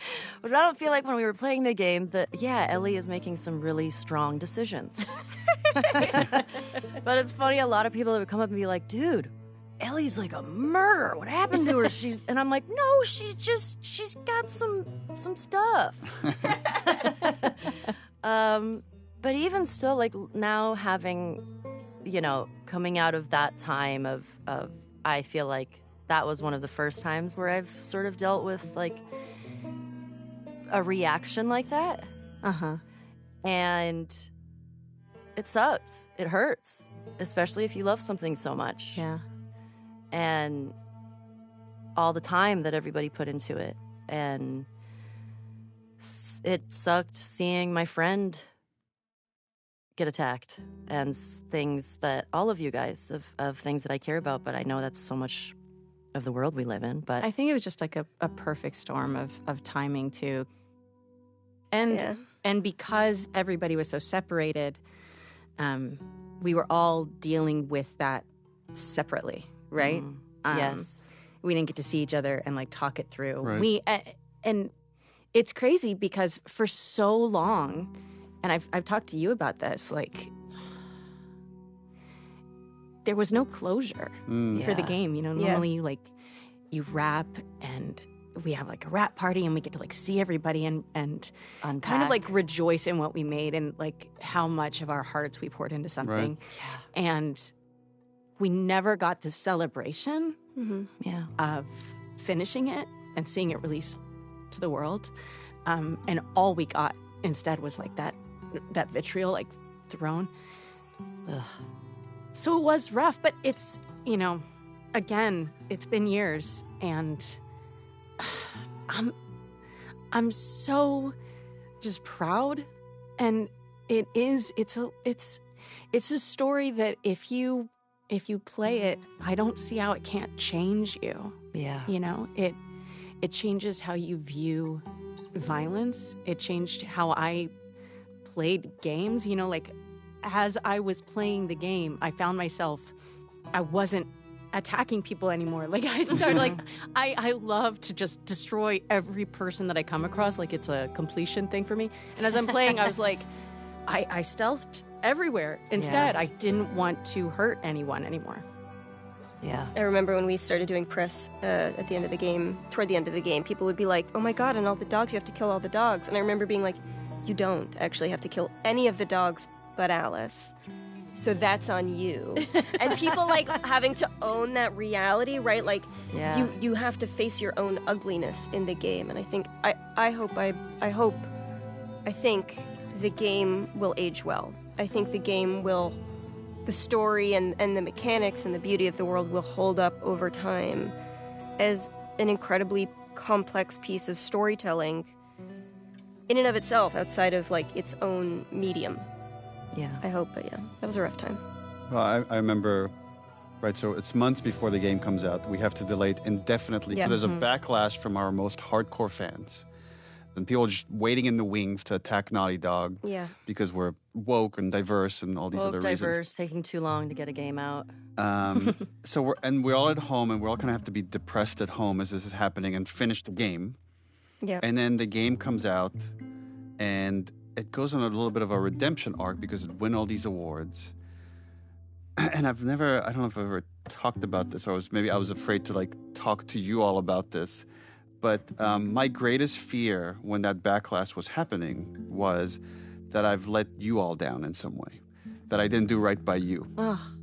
I don't feel like when we were playing the game that, yeah, Ellie is making some really strong decisions. But it's funny, a lot of people that would come up and be like, dude, Ellie's like a murderer. What happened to her? And I'm like, no, she's got some stuff. But even still, like, now having, coming out of that time of I feel like that was one of the first times where I've sort of dealt with, like, a reaction like that. Uh-huh. And it sucks. It hurts, especially if you love something so much. Yeah. And all the time that everybody put into it. And it sucked seeing my friend get attacked and things that all of you guys of things that I care about, but I know that's so much of the world we live in. But I think it was just like a perfect storm of timing too. And because everybody was so separated, we were all dealing with that separately, right? Yes. We didn't get to see each other and, like, talk it through. Right. And it's crazy because for so long, and I've talked to you about this, like, there was no closure for the game. Normally, like, you wrap and we have, like, a wrap party and we get to, like, see everybody and unpack. kind of, like, rejoice in what we made and, like, how much of our hearts we poured into something. Right. And we never got the celebration of finishing it and seeing it released to the world. And all we got instead was, like, that vitriol, like, thrown. Ugh. So it was rough, but it's, again, it's been years, and I'm so just proud, and it's a story that if you play it, I don't see how it can't change you. Yeah. It changes how you view violence. It changed how I played games, you know, like as I was playing the game, I found myself, I wasn't attacking people anymore. Like I started like, I love to just destroy every person that I come across. Like it's a completion thing for me. And as I'm playing, I was like, I stealthed everywhere. Instead, I didn't want to hurt anyone anymore. Yeah. I remember when we started doing press at the end of the game, toward the end of the game, people would be like, oh my god, and all the dogs, you have to kill all the dogs. And I remember being like, you don't actually have to kill any of the dogs but Alice. So that's on you. And people like having to own that reality, right? Like you have to face your own ugliness in the game. And I think I think the game will age well. I think the game will, the story and the mechanics and the beauty of the world will hold up over time as an incredibly complex piece of storytelling in and of itself, outside of like its own medium. Yeah. I hope, but yeah, that was a rough time. Well, I remember, right, so it's months before the game comes out. We have to delay it indefinitely because there's a backlash from our most hardcore fans. And people are just waiting in the wings to attack Naughty Dog because we're woke and diverse and all these other reasons. Diverse, taking too long to get a game out. So we're all at home, and we're all kind of have to be depressed at home as this is happening and finish the game. Yeah. And then the game comes out, and it goes on a little bit of a redemption arc because it won all these awards. And I don't know if I've ever talked about this, or I was afraid to like talk to you all about this. But my greatest fear when that backlash was happening was that I've let you all down in some way, that I didn't do right by you.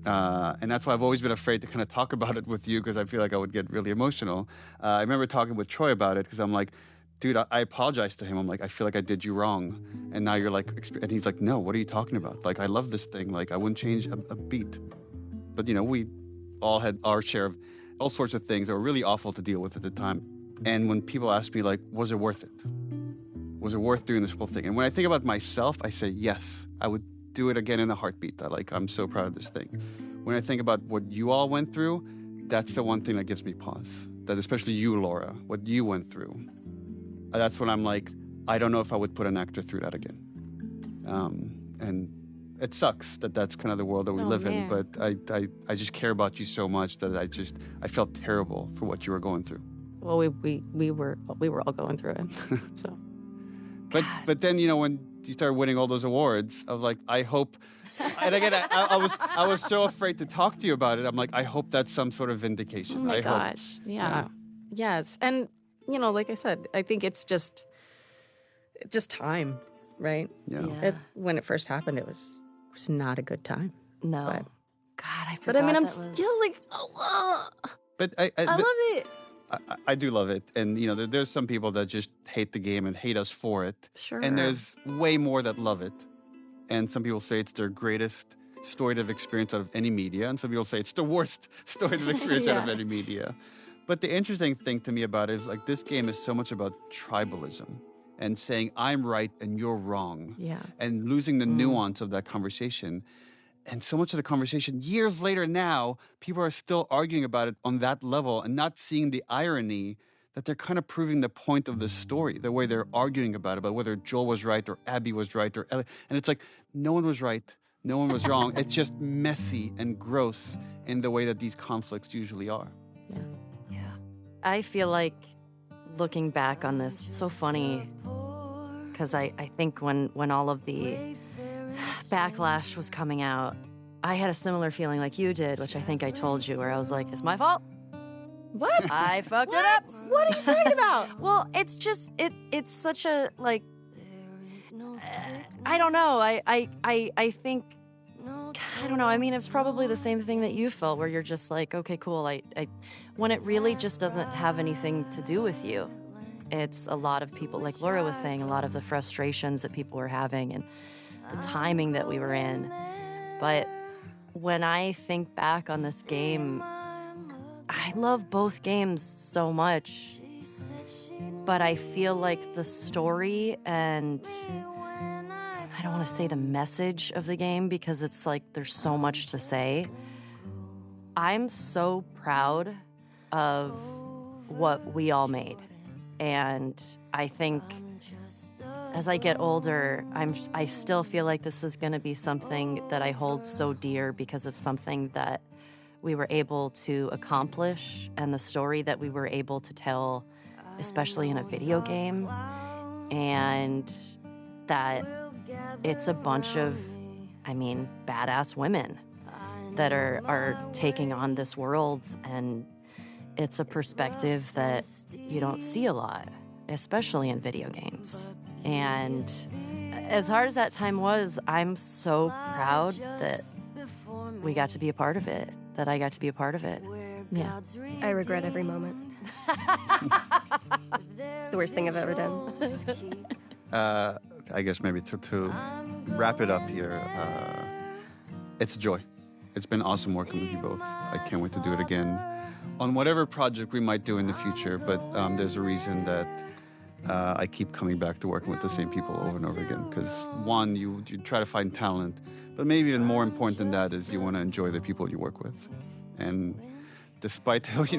And that's why I've always been afraid to kind of talk about it with you, because I feel like I would get really emotional. I remember talking with Troy about it because I'm like, dude, I apologized to him. I'm like, I feel like I did you wrong. And now you're like, and he's like, no, what are you talking about? Like, I love this thing. Like, I wouldn't change a beat. But, you know, we all had our share of all sorts of things that were really awful to deal with at the time. And when people ask me, like, was it worth it? Was it worth doing this whole thing? And when I think about myself, I say, yes, I would do it again in a heartbeat. I'm so proud of this thing. When I think about what you all went through, that's the one thing that gives me pause. That especially you, Laura, what you went through. That's when I'm like, I don't know if I would put an actor through that again. And it sucks that that's kind of the world that we live in. But I just care about you so much that I felt terrible for what you were going through. Well, we were all going through it. So, but then, you know, when you started winning all those awards, I was like, I hope. And again, I was so afraid to talk to you about it. I'm like, I hope that's some sort of vindication. Oh my gosh, yeah. Yes, and you know, like I said, I think it's just time, right? Yeah. When it first happened, it was not a good time. No. But, God, I forgot. But I mean, I'm that was... still like, oh, But I love it. I do love it. And, you know, there's some people that just hate the game and hate us for it. Sure. And there's way more that love it. And some people say it's their greatest story they've experienced out of any media. And some people say it's the worst story they've experienced out of any media. But the interesting thing to me about it is, like, this game is so much about tribalism and saying I'm right and you're wrong. Yeah. And losing the nuance of that conversation. And so much of the conversation, years later now, people are still arguing about it on that level and not seeing the irony that they're kind of proving the point of the story, the way they're arguing about it, about whether Joel was right or Abby was right or Ellie. And it's like, no one was right, no one was wrong. It's just messy and gross in the way that these conflicts usually are. Yeah. I feel like looking back on this, it's so funny because I think when all of the backlash was coming out, I had a similar feeling like you did, which I think I told you, where I was like, it's my fault. What? I fucked it up. What are you talking about? Well, it's just, it's such a, like, I don't know. I think, I don't know. I mean, it's probably the same thing that you felt, where you're just like, okay, cool. When it really just doesn't have anything to do with you. It's a lot of people, like Laura was saying, a lot of the frustrations that people were having and the timing that we were in. But when I think back on this game, I love both games so much, but I feel like the story and I don't want to say the message of the game because it's like there's so much to say. I'm so proud of what we all made. And I think as I get older, I still feel like this is going to be something that I hold so dear because of something that we were able to accomplish and the story that we were able to tell, especially in a video game, and that it's a bunch of, badass women that are taking on this world, and it's a perspective that you don't see a lot, especially in video games. And as hard as that time was, I'm so proud that we got to be a part of it, that I got to be a part of it. Yeah. I regret every moment. It's the worst thing I've ever done. I guess maybe to wrap it up here, it's a joy. It's been awesome working with you both. I can't wait to do it again on whatever project we might do in the future, but there's a reason that I keep coming back to working with the same people over and over again, because one, you try to find talent, but maybe even more important than that is you want to enjoy the people you work with. And despite we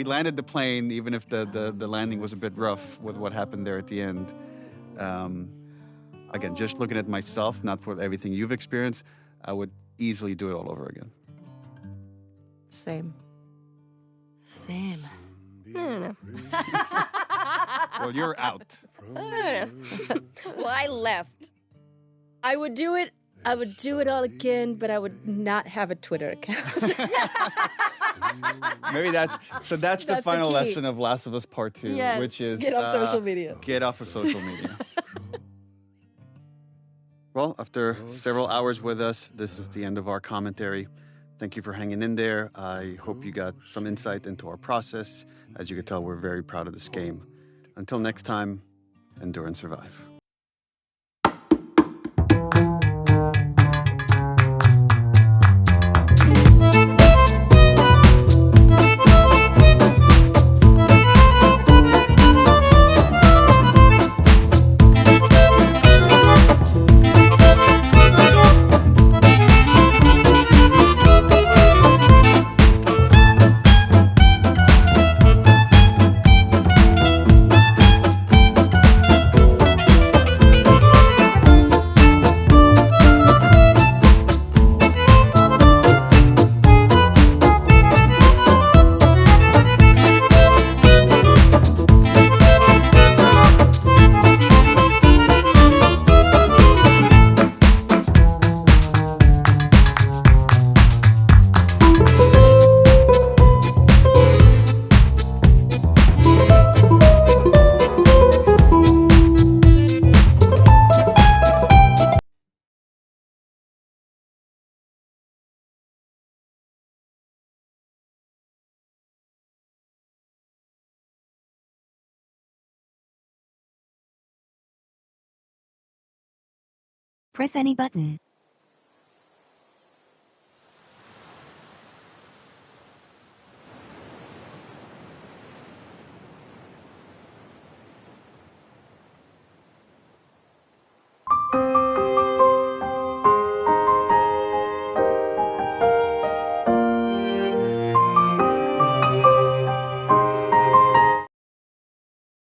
landed the plane, even if the landing was a bit rough with what happened there at the end. Again, just looking at myself, not for everything you've experienced, I would easily do it all over again. Same. I don't know. Well, you're out. I don't know. Well, I left. I would do it all again, but I would not have a Twitter account. Maybe that's the final key. lesson of Last of Us Part 2, Yes. which is Get off social media. Get off of social media. Well, after several hours with us, this is the end of our commentary. Thank you for hanging in there. I hope you got some insight into our process. As you can tell, we're very proud of this game. Until next time, endure and survive. Press any button.